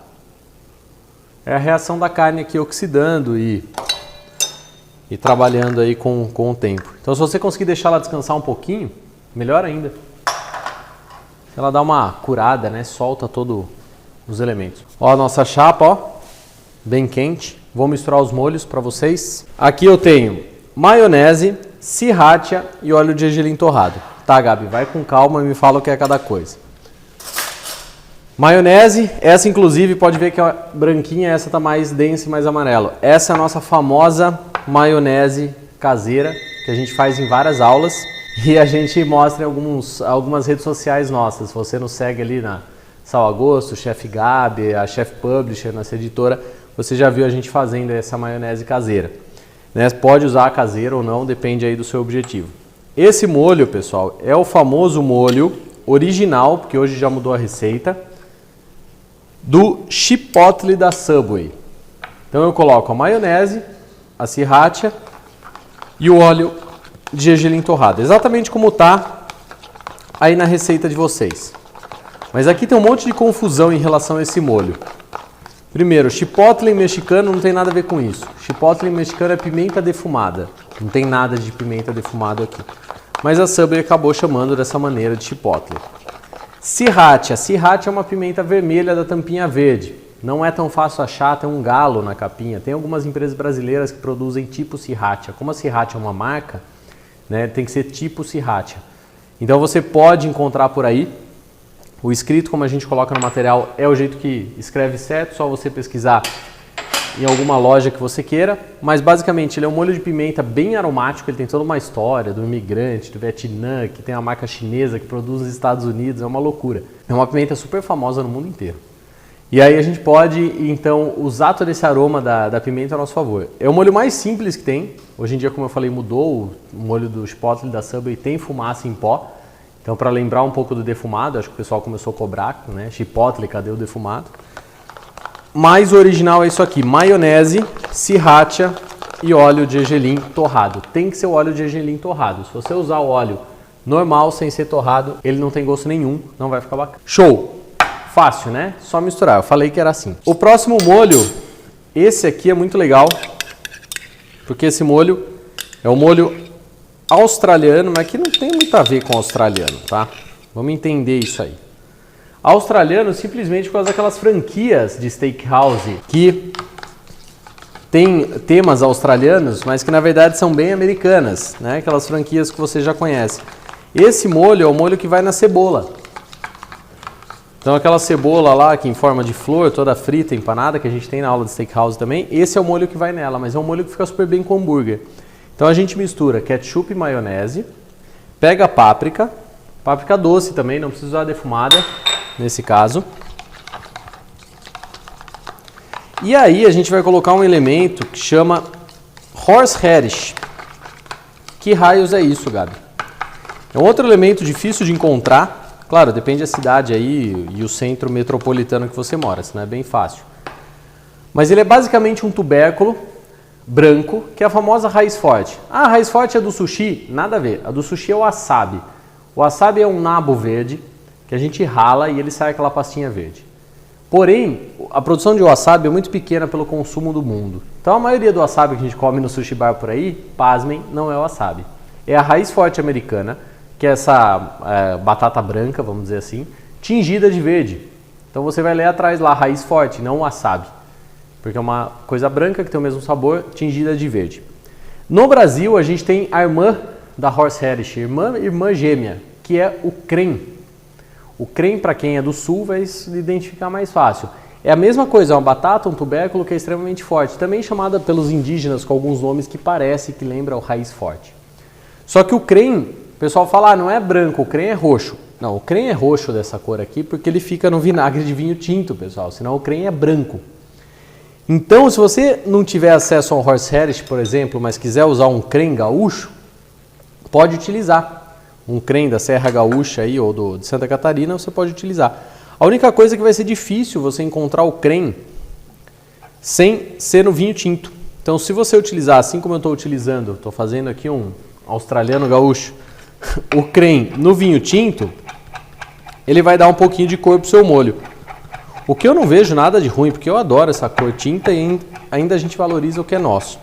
É a reação da carne aqui oxidando e trabalhando aí com o tempo. Então se você conseguir deixar ela descansar um pouquinho, melhor ainda. Ela dá uma curada, né? Solta todos os elementos. Ó a nossa chapa, ó, bem quente. Vou misturar os molhos para vocês. Aqui eu tenho maionese, sriracha e óleo de gergelim torrado. Tá, Gabi, vai com calma e me fala o que é cada coisa. Maionese, essa inclusive pode ver que é branquinha, essa tá mais densa e mais amarelo. Essa é a nossa famosa maionese caseira, que a gente faz em várias aulas e a gente mostra em algumas redes sociais nossas. Se você nos segue ali na Sal Agosto, Chef Gabi, a Chef Publisher, nossa editora, você já viu a gente fazendo essa maionese caseira. Né? Pode usar a caseira ou não, depende aí do seu objetivo. Esse molho, pessoal, é o famoso molho original, porque hoje já mudou a receita, do Chipotle da Subway. Então eu coloco a maionese, a sriracha e o óleo de gergelim torrado, exatamente como está aí na receita de vocês. Mas aqui tem um monte de confusão em relação a esse molho. Primeiro, chipotle mexicano não tem nada a ver com isso. Chipotle mexicano é pimenta defumada. Não tem nada de pimenta defumada aqui. Mas a Subway acabou chamando dessa maneira de chipotle. Sriracha. Sriracha é uma pimenta vermelha da tampinha verde. Não é tão fácil achar, tem um galo na capinha. Tem algumas empresas brasileiras que produzem tipo sriracha. Como a sriracha é uma marca, né, tem que ser tipo sriracha. Então você pode encontrar por aí. O escrito, como a gente coloca no material, é o jeito que escreve certo, só você pesquisar em alguma loja que você queira. Mas basicamente ele é um molho de pimenta bem aromático, ele tem toda uma história do imigrante, do Vietnã, que tem a marca chinesa que produz nos Estados Unidos, é uma loucura. É uma pimenta super famosa no mundo inteiro. E aí a gente pode, então, usar todo esse aroma da pimenta a nosso favor. É o molho mais simples que tem. Hoje em dia, como eu falei, mudou. O molho do Chipotle da Subway tem fumaça em pó. Então, para lembrar um pouco do defumado, acho que o pessoal começou a cobrar, né? Chipotle, cadê o defumado? Mas o original é isso aqui, maionese, sriracha e óleo de gergelim torrado. Tem que ser o óleo de gergelim torrado. Se você usar o óleo normal, sem ser torrado, ele não tem gosto nenhum, não vai ficar bacana. Show! Fácil, né? Só misturar, eu falei que era assim. O próximo molho, esse aqui é muito legal, porque esse molho é o molho australiano, mas que não tem muito a ver com australiano, tá? Vamos entender isso aí. Australiano simplesmente por causa daquelas franquias de steakhouse que tem temas australianos, mas que na verdade são bem americanas, né? Aquelas franquias que você já conhece. Esse molho é o molho que vai na cebola. Então aquela cebola lá que em forma de flor, toda frita, empanada, que a gente tem na aula de steakhouse também, esse é o molho que vai nela, mas é um molho que fica super bem com hambúrguer. Então a gente mistura ketchup e maionese, pega páprica, páprica doce também, não precisa usar defumada nesse caso. E aí a gente vai colocar um elemento que chama horseradish. Que raios é isso, Gabi? É um outro elemento difícil de encontrar. Claro, depende da cidade aí e o centro metropolitano que você mora, senão é bem fácil. Mas ele é basicamente um tubérculo branco, que é a famosa raiz forte. Ah, a raiz forte é do sushi? Nada a ver. A do sushi é o wasabi. O wasabi é um nabo verde que a gente rala e ele sai aquela pastinha verde. Porém, a produção de wasabi é muito pequena pelo consumo do mundo. Então a maioria do wasabi que a gente come no sushi bar por aí, pasmem, não é wasabi. É a raiz forte americana, que é essa batata branca, vamos dizer assim, tingida de verde. Então você vai ler atrás lá, raiz forte, não wasabi. Porque é uma coisa branca que tem o mesmo sabor, tingida de verde. No Brasil, a gente tem a irmã da horseradish, irmã gêmea, que é o creme. O creme, para quem é do sul, vai se identificar mais fácil. É a mesma coisa, é uma batata, um tubérculo que é extremamente forte, também chamada pelos indígenas com alguns nomes que parece que lembra o raiz forte. Só que o creme, o pessoal fala, ah, não é branco, o creme é roxo. Não, o creme é roxo dessa cor aqui porque ele fica no vinagre de vinho tinto, pessoal, senão o creme é branco. Então, se você não tiver acesso ao horseradish, por exemplo, mas quiser usar um creme gaúcho, pode utilizar. Um creme da Serra Gaúcha aí, ou de Santa Catarina, você pode utilizar. A única coisa que vai ser difícil você encontrar o creme sem ser no vinho tinto. Então, se você utilizar, assim como eu estou utilizando, estou fazendo aqui um australiano gaúcho, o creme no vinho tinto, ele vai dar um pouquinho de cor para o seu molho. O que eu não vejo nada de ruim, porque eu adoro essa cor tinta e ainda a gente valoriza o que é nosso.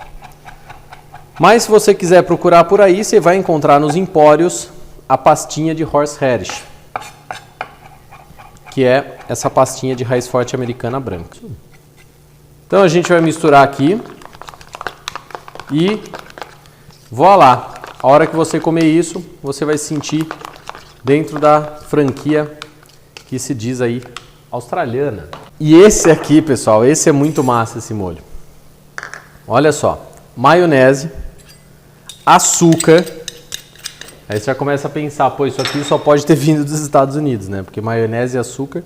Mas se você quiser procurar por aí, você vai encontrar nos empórios a pastinha de horseradish, que é essa pastinha de raiz forte americana branca. Então a gente vai misturar aqui e voilá! A hora que você comer isso, você vai se sentir dentro da franquia que se diz aí australiana. E esse aqui, pessoal, esse é muito massa, esse molho. Olha só, maionese, açúcar. Aí você já começa a pensar, pô, isso aqui só pode ter vindo dos Estados Unidos, né? Porque maionese e açúcar.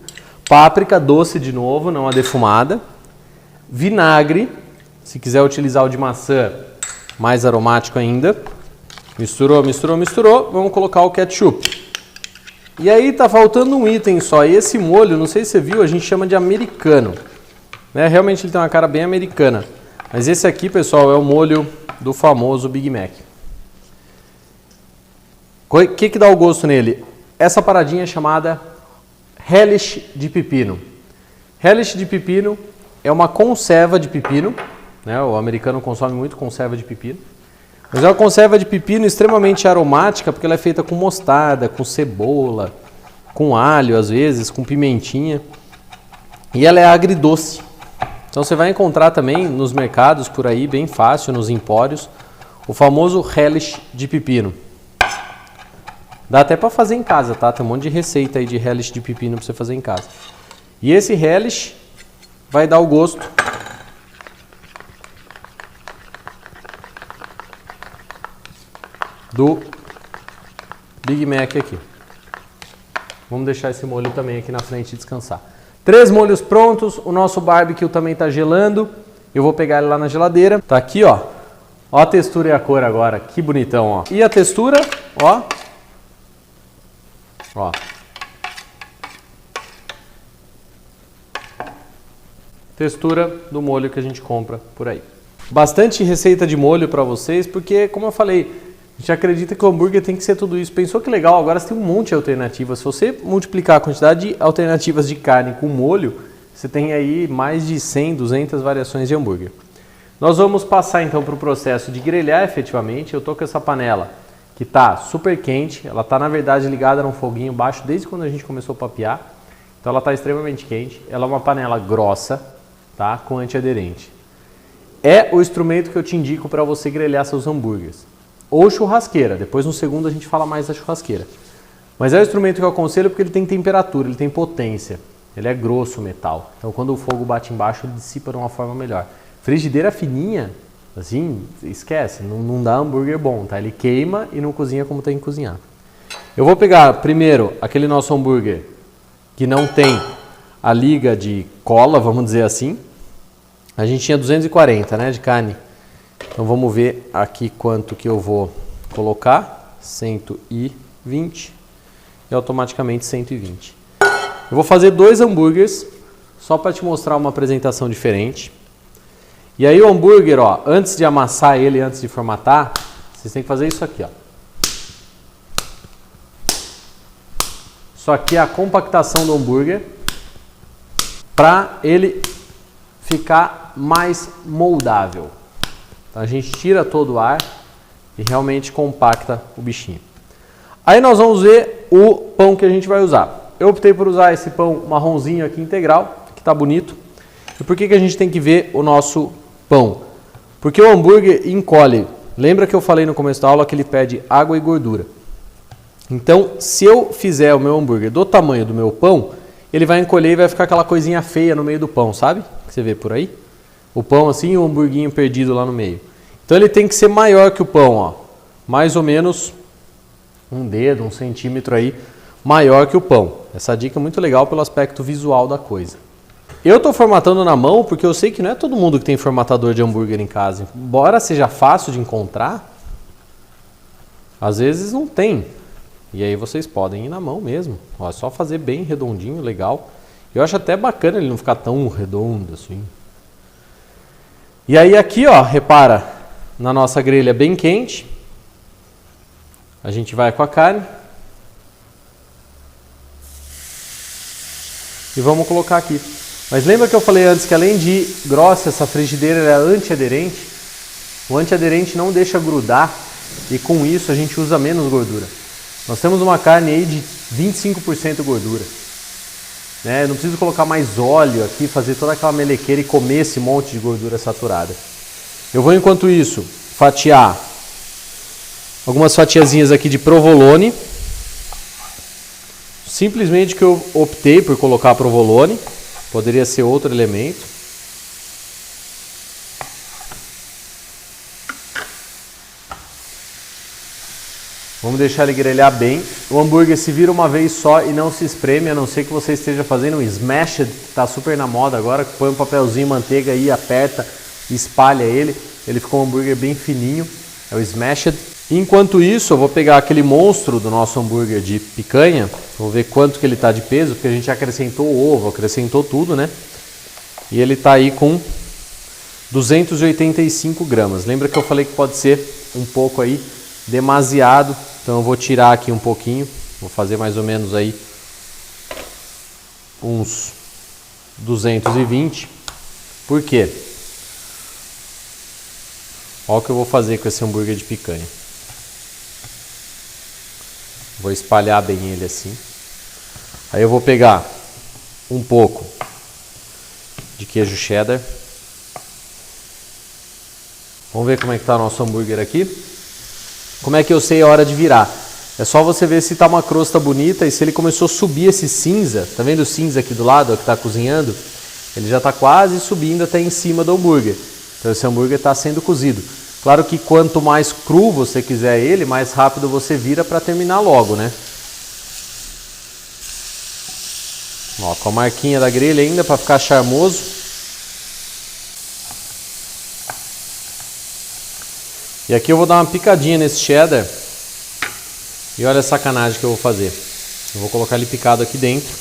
Páprica doce de novo, não a defumada. Vinagre, se quiser utilizar o de maçã, mais aromático ainda. Misturou, misturou, misturou. Vamos colocar o ketchup. E aí tá faltando um item só. E esse molho, não sei se você viu, a gente chama de americano. Né? Realmente ele tem uma cara bem americana. Mas esse aqui, pessoal, é o molho do famoso Big Mac. O que dá o gosto nele? Essa paradinha é chamada relish de pepino. Relish de pepino é uma conserva de pepino. Né? O americano consome muito conserva de pepino. Mas é uma conserva de pepino extremamente aromática, porque ela é feita com mostarda, com cebola, com alho às vezes, com pimentinha. E ela é agridoce. Então você vai encontrar também nos mercados por aí, bem fácil, nos empórios, o famoso relish de pepino. Dá até para fazer em casa, tá? Tem um monte de receita aí de relish de pepino para você fazer em casa. E esse relish vai dar o gosto do Big Mac aqui. Vamos deixar esse molho também aqui na frente descansar. 3 molhos prontos, o nosso barbecue também está gelando. Eu vou pegar ele lá na geladeira. Tá aqui, ó. Ó a textura e a cor agora, que bonitão, ó. E a textura, ó. Ó. Textura do molho que a gente compra por aí. Bastante receita de molho para vocês, porque, como eu falei, a gente acredita que o hambúrguer tem que ser tudo isso. Pensou que legal, agora você tem um monte de alternativas. Se você multiplicar a quantidade de alternativas de carne com molho, você tem aí mais de 100, 200 variações de hambúrguer. Nós vamos passar então para o processo de grelhar efetivamente. Eu tô com essa panela que está super quente. Ela está na verdade ligada num foguinho baixo desde quando a gente começou a papear. Então ela está extremamente quente. Ela é uma panela grossa, tá? Com antiaderente. É o instrumento que eu te indico para você grelhar seus hambúrgueres. Ou churrasqueira, depois no segundo a gente fala mais da churrasqueira. Mas é o instrumento que eu aconselho porque ele tem temperatura, ele tem potência, ele é grosso o metal. Então quando o fogo bate embaixo ele dissipa de uma forma melhor. Frigideira fininha, assim, esquece, não dá hambúrguer bom, tá? Ele queima e não cozinha como tem que cozinhar. Eu vou pegar primeiro aquele nosso hambúrguer que não tem a liga de cola, vamos dizer assim. A gente tinha 240, né, de carne. Então vamos ver aqui quanto que eu vou colocar, 120 e automaticamente 120. Eu vou fazer 2 hambúrgueres, só para te mostrar uma apresentação diferente. E aí o hambúrguer, ó, antes de amassar ele, antes de formatar, vocês têm que fazer isso aqui, ó. Isso aqui é a compactação do hambúrguer, para ele ficar mais moldável. Então a gente tira todo o ar e realmente compacta o bichinho. Aí nós vamos ver o pão que a gente vai usar. Eu optei por usar esse pão marronzinho aqui integral, que está bonito. E por que a gente tem que ver o nosso pão? Porque o hambúrguer encolhe. Lembra que eu falei no começo da aula que ele perde água e gordura. Então, se eu fizer o meu hambúrguer do tamanho do meu pão, ele vai encolher e vai ficar aquela coisinha feia no meio do pão, sabe? Que você vê por aí. O pão assim e o hamburguinho perdido lá no meio. Então ele tem que ser maior que o pão, ó. Mais ou menos um dedo, 1 centímetro aí, maior que o pão. Essa dica é muito legal pelo aspecto visual da coisa. Eu estou formatando na mão porque eu sei que não é todo mundo que tem formatador de hambúrguer em casa. Embora seja fácil de encontrar, às vezes não tem. E aí vocês podem ir na mão mesmo. Ó, é só fazer bem redondinho, legal. Eu acho até bacana ele não ficar tão redondo assim. E aí aqui, ó, repara, na nossa grelha bem quente, a gente vai com a carne e vamos colocar aqui. Mas lembra que eu falei antes que além de grossa, essa frigideira é antiaderente? O antiaderente não deixa grudar e com isso a gente usa menos gordura. Nós temos uma carne aí de 25% gordura. Né? Não preciso colocar mais óleo aqui, fazer toda aquela melequeira e comer esse monte de gordura saturada. Eu vou, enquanto isso, fatiar algumas fatiazinhas aqui de provolone. Simplesmente que eu optei por colocar provolone, poderia ser outro elemento. Vamos deixar ele grelhar bem. O hambúrguer se vira uma vez só e não se espreme, a não ser que você esteja fazendo um smashed, que está super na moda agora, que põe um papelzinho manteiga aí, aperta e espalha ele. Ele ficou um hambúrguer bem fininho, é o smashed. Enquanto isso, eu vou pegar aquele monstro do nosso hambúrguer de picanha, vou ver quanto que ele está de peso, porque a gente acrescentou o ovo, acrescentou tudo, né? E ele está aí com 285 gramas. Lembra que eu falei que pode ser um pouco aí demasiado, então eu vou tirar aqui um pouquinho, vou fazer mais ou menos aí uns 220. Por quê? Olha o que eu vou fazer com esse hambúrguer de picanha. Vou espalhar bem ele assim. Aí eu vou pegar um pouco de queijo cheddar. Vamos ver como é que tá o nosso hambúrguer aqui. Como é que eu sei a hora de virar? É só você ver se tá uma crosta bonita e se ele começou a subir esse cinza. Tá vendo o cinza aqui do lado, ó, que tá cozinhando? Ele já tá quase subindo até em cima do hambúrguer. Então esse hambúrguer está sendo cozido. Claro que quanto mais cru você quiser ele, mais rápido você vira para terminar logo, né? Ó, com a marquinha da grelha ainda para ficar charmoso. E aqui eu vou dar uma picadinha nesse cheddar. E olha a sacanagem que eu vou fazer. Eu vou colocar ele picado aqui dentro.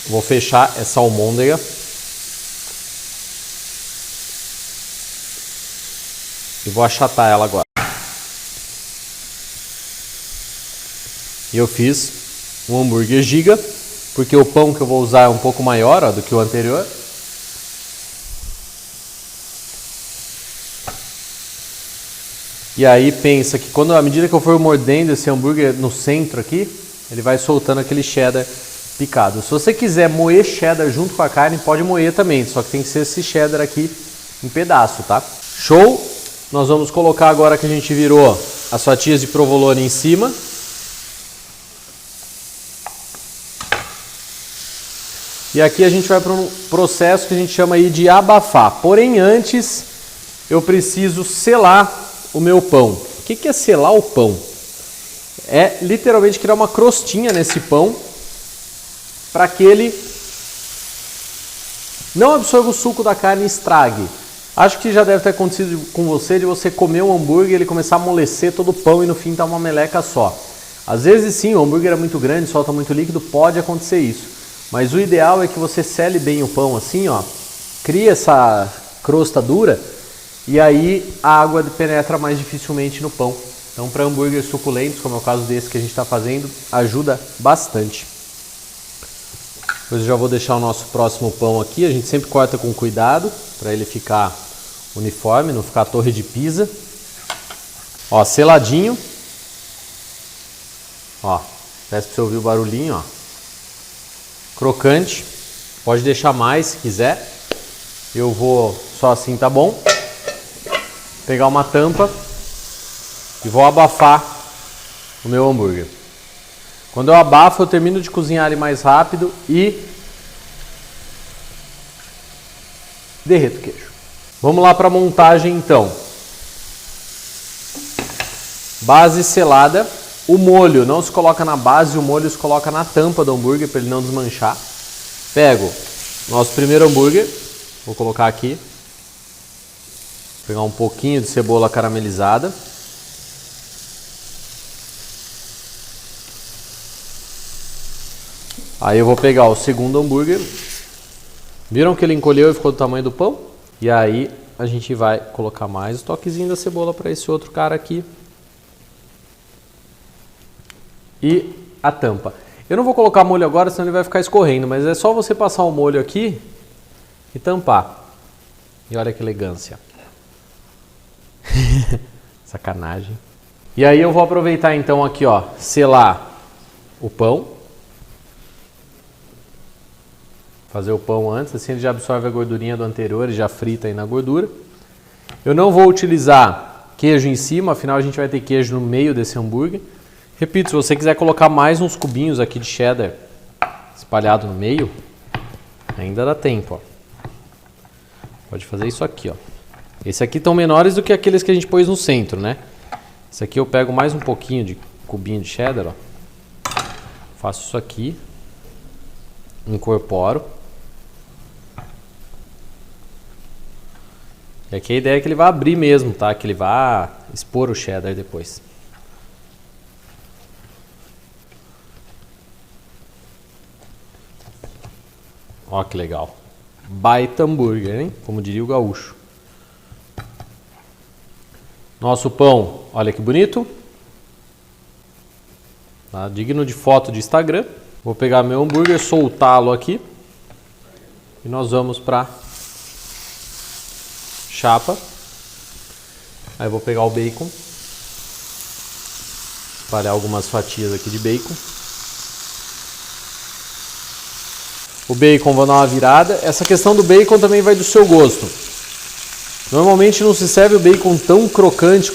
Vou fechar essa almôndega. E vou achatar ela agora. E eu fiz um hambúrguer giga, porque o pão que eu vou usar é um pouco maior, ó, do que o anterior. E aí pensa que à medida que eu for mordendo esse hambúrguer no centro aqui, ele vai soltando aquele cheddar picado. Se você quiser moer cheddar junto com a carne, pode moer também, só que tem que ser esse cheddar aqui em pedaço, tá? Show! Nós vamos colocar agora que a gente virou as fatias de provolone em cima. E aqui a gente vai para um processo que a gente chama aí de abafar. Porém, antes eu preciso selar o meu pão. O que é selar o pão? É literalmente criar uma crostinha nesse pão para que ele não absorva o suco da carne e estrague. Acho que já deve ter acontecido com você de você comer um hambúrguer e ele começar a amolecer todo o pão e no fim tá uma meleca só. Às vezes sim, o hambúrguer é muito grande, solta muito líquido, pode acontecer isso. Mas o ideal é que você sele bem o pão assim, ó, cria essa crosta dura e aí a água penetra mais dificilmente no pão. Então para hambúrgueres suculentos, como é o caso desse que a gente está fazendo, ajuda bastante. Depois eu já vou deixar o nosso próximo pão aqui, a gente sempre corta com cuidado para ele ficar uniforme, não ficar a torre de Pisa. Ó, seladinho. Ó, peço para você ouvir o barulhinho, ó. Crocante. Pode deixar mais se quiser. Eu vou só assim, tá bom? Pegar uma tampa e vou abafar o meu hambúrguer. Quando eu abafo, eu termino de cozinhar ele mais rápido e derreto o queijo. Vamos lá para a montagem então. Base selada. O molho não se coloca na base, o molho se coloca na tampa do hambúrguer para ele não desmanchar. Pego nosso primeiro hambúrguer, vou colocar aqui. Vou pegar um pouquinho de cebola caramelizada. Aí eu vou pegar o segundo hambúrguer. Viram que ele encolheu e ficou do tamanho do pão? E aí a gente vai colocar mais o toquezinho da cebola para esse outro cara aqui. E a tampa. Eu não vou colocar molho agora, senão ele vai ficar escorrendo, mas é só você passar o molho aqui e tampar. E olha que elegância. Sacanagem. E aí eu vou aproveitar então aqui, ó, selar o pão. Fazer o pão antes, assim ele já absorve a gordurinha do anterior e já frita aí na gordura. Eu não vou utilizar queijo em cima, afinal a gente vai ter queijo no meio desse hambúrguer. Repito, se você quiser colocar mais uns cubinhos aqui de cheddar espalhado no meio, ainda dá tempo, ó. Pode fazer isso aqui, ó. Esses aqui estão menores do que aqueles que a gente pôs no centro, né? Esse aqui eu pego mais um pouquinho de cubinho de cheddar, ó. Faço isso aqui. Incorporo. E aqui a ideia é que ele vai abrir mesmo, tá? Que ele vai expor o cheddar depois. Ó que legal. Baita hambúrguer, hein? Como diria o gaúcho. Nosso pão, olha que bonito. Tá? Digno de foto de Instagram. Vou pegar meu hambúrguer, soltá-lo aqui. E nós vamos para chapa. Aí vou pegar o bacon. Espalhar algumas fatias aqui de bacon. O bacon vou dar uma virada. Essa questão do bacon também vai do seu gosto. Normalmente não se serve o bacon tão crocante,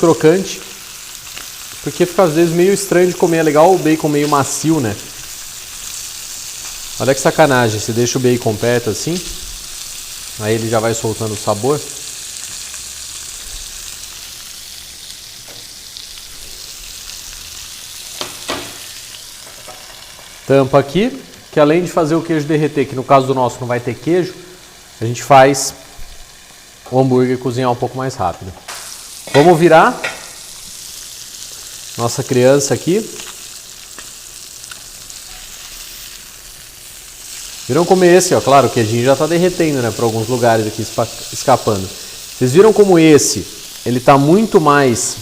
porque fica às vezes meio estranho de comer. É legal o bacon meio macio, né? Olha que sacanagem, você deixa o bacon perto assim, aí ele já vai soltando o sabor. Tampa aqui, que além de fazer o queijo derreter, que no caso do nosso não vai ter queijo, a gente faz o hambúrguer cozinhar um pouco mais rápido. Vamos virar nossa criança aqui. Viram como esse, ó, claro, o queijinho já está derretendo, né, para alguns lugares aqui escapando. Vocês viram como esse, ele está muito mais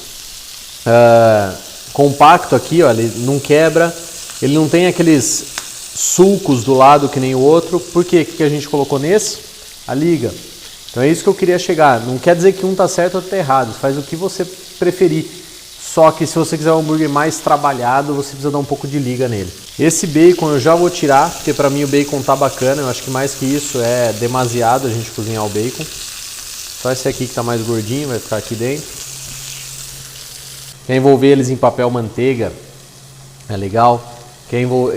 compacto aqui, ó, ele não quebra, ele não tem aqueles sulcos do lado que nem o outro. Por quê? O que a gente colocou nesse? A liga. Então é isso que eu queria chegar. Não quer dizer que um está certo ou outro está errado. Faz o que você preferir. Só que se você quiser um hambúrguer mais trabalhado, você precisa dar um pouco de liga nele. Esse bacon eu já vou tirar, porque para mim o bacon tá bacana. Eu acho que mais que isso é demasiado a gente cozinhar o bacon. Só esse aqui que tá mais gordinho vai ficar aqui dentro. Quer envolver eles em papel manteiga, é legal.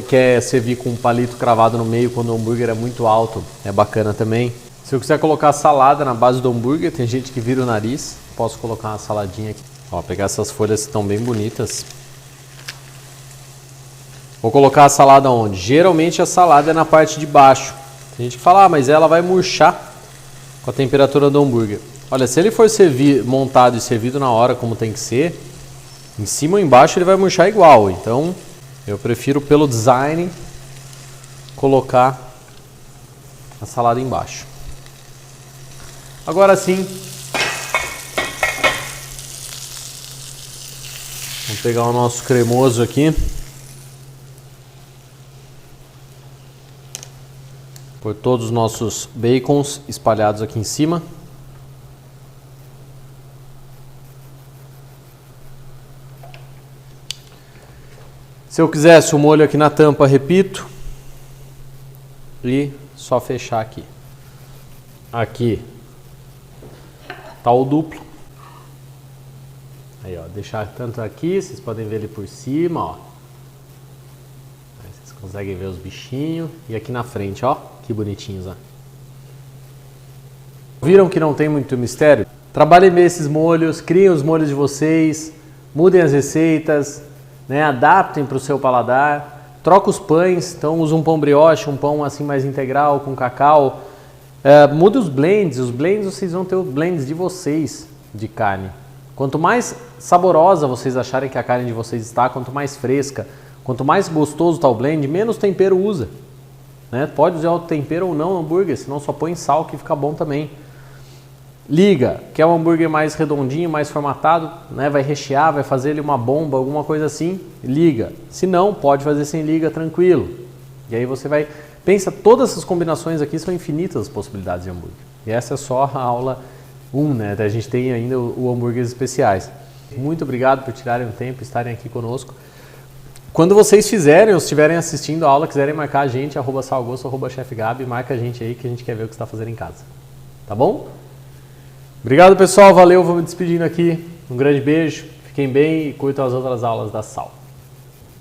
Quer servir com um palito cravado no meio quando o hambúrguer é muito alto, é bacana também. Se eu quiser colocar salada na base do hambúrguer, tem gente que vira o nariz, posso colocar uma saladinha aqui. Ó, pegar essas folhas que estão bem bonitas. Vou colocar a salada onde? Geralmente a salada é na parte de baixo. Tem gente que fala, mas ela vai murchar com a temperatura do hambúrguer. Olha, se ele for montado e servido na hora como tem que ser, em cima ou embaixo ele vai murchar igual. Então eu prefiro, pelo design, colocar a salada embaixo. Agora sim, vamos pegar o nosso cremoso aqui. Por todos os nossos bacons espalhados aqui em cima. Se eu quisesse o molho aqui na tampa, repito. E só fechar aqui. Aqui tá o duplo. Aí, ó, deixar tanto aqui, vocês podem ver ele por cima, ó. Aí vocês conseguem ver os bichinhos. E aqui na frente, ó, que bonitinhos, ó. Viram que não tem muito mistério? Trabalhem bem esses molhos, criem os molhos de vocês, mudem as receitas, né, adaptem para o seu paladar. Troca os pães, então usa um pão brioche, um pão assim mais integral, com cacau. Muda os blends vocês vão ter os blends de vocês de carne. Quanto mais saborosa vocês acharem que a carne de vocês está, quanto mais fresca, quanto mais gostoso está o blend, menos tempero usa. Né? Pode usar o tempero ou não no hambúrguer, senão só põe sal que fica bom também. Liga, quer um hambúrguer mais redondinho, mais formatado, né? Vai rechear, vai fazer ele uma bomba, alguma coisa assim, liga. Se não, pode fazer sem liga, tranquilo. E aí você vai... Pensa, todas essas combinações aqui são infinitas as possibilidades de hambúrguer. E essa é só a aula 1, né? A gente tem ainda o hambúrgueres especiais. Muito obrigado por tirarem o tempo e estarem aqui conosco. Quando vocês fizerem ou estiverem assistindo a aula, quiserem marcar a gente, @salgosto, @chefgabi, marca a gente aí que a gente quer ver o que você está fazendo em casa. Tá bom? Obrigado, pessoal. Valeu. Vou me despedindo aqui. Um grande beijo, fiquem bem e curtam as outras aulas da SAL.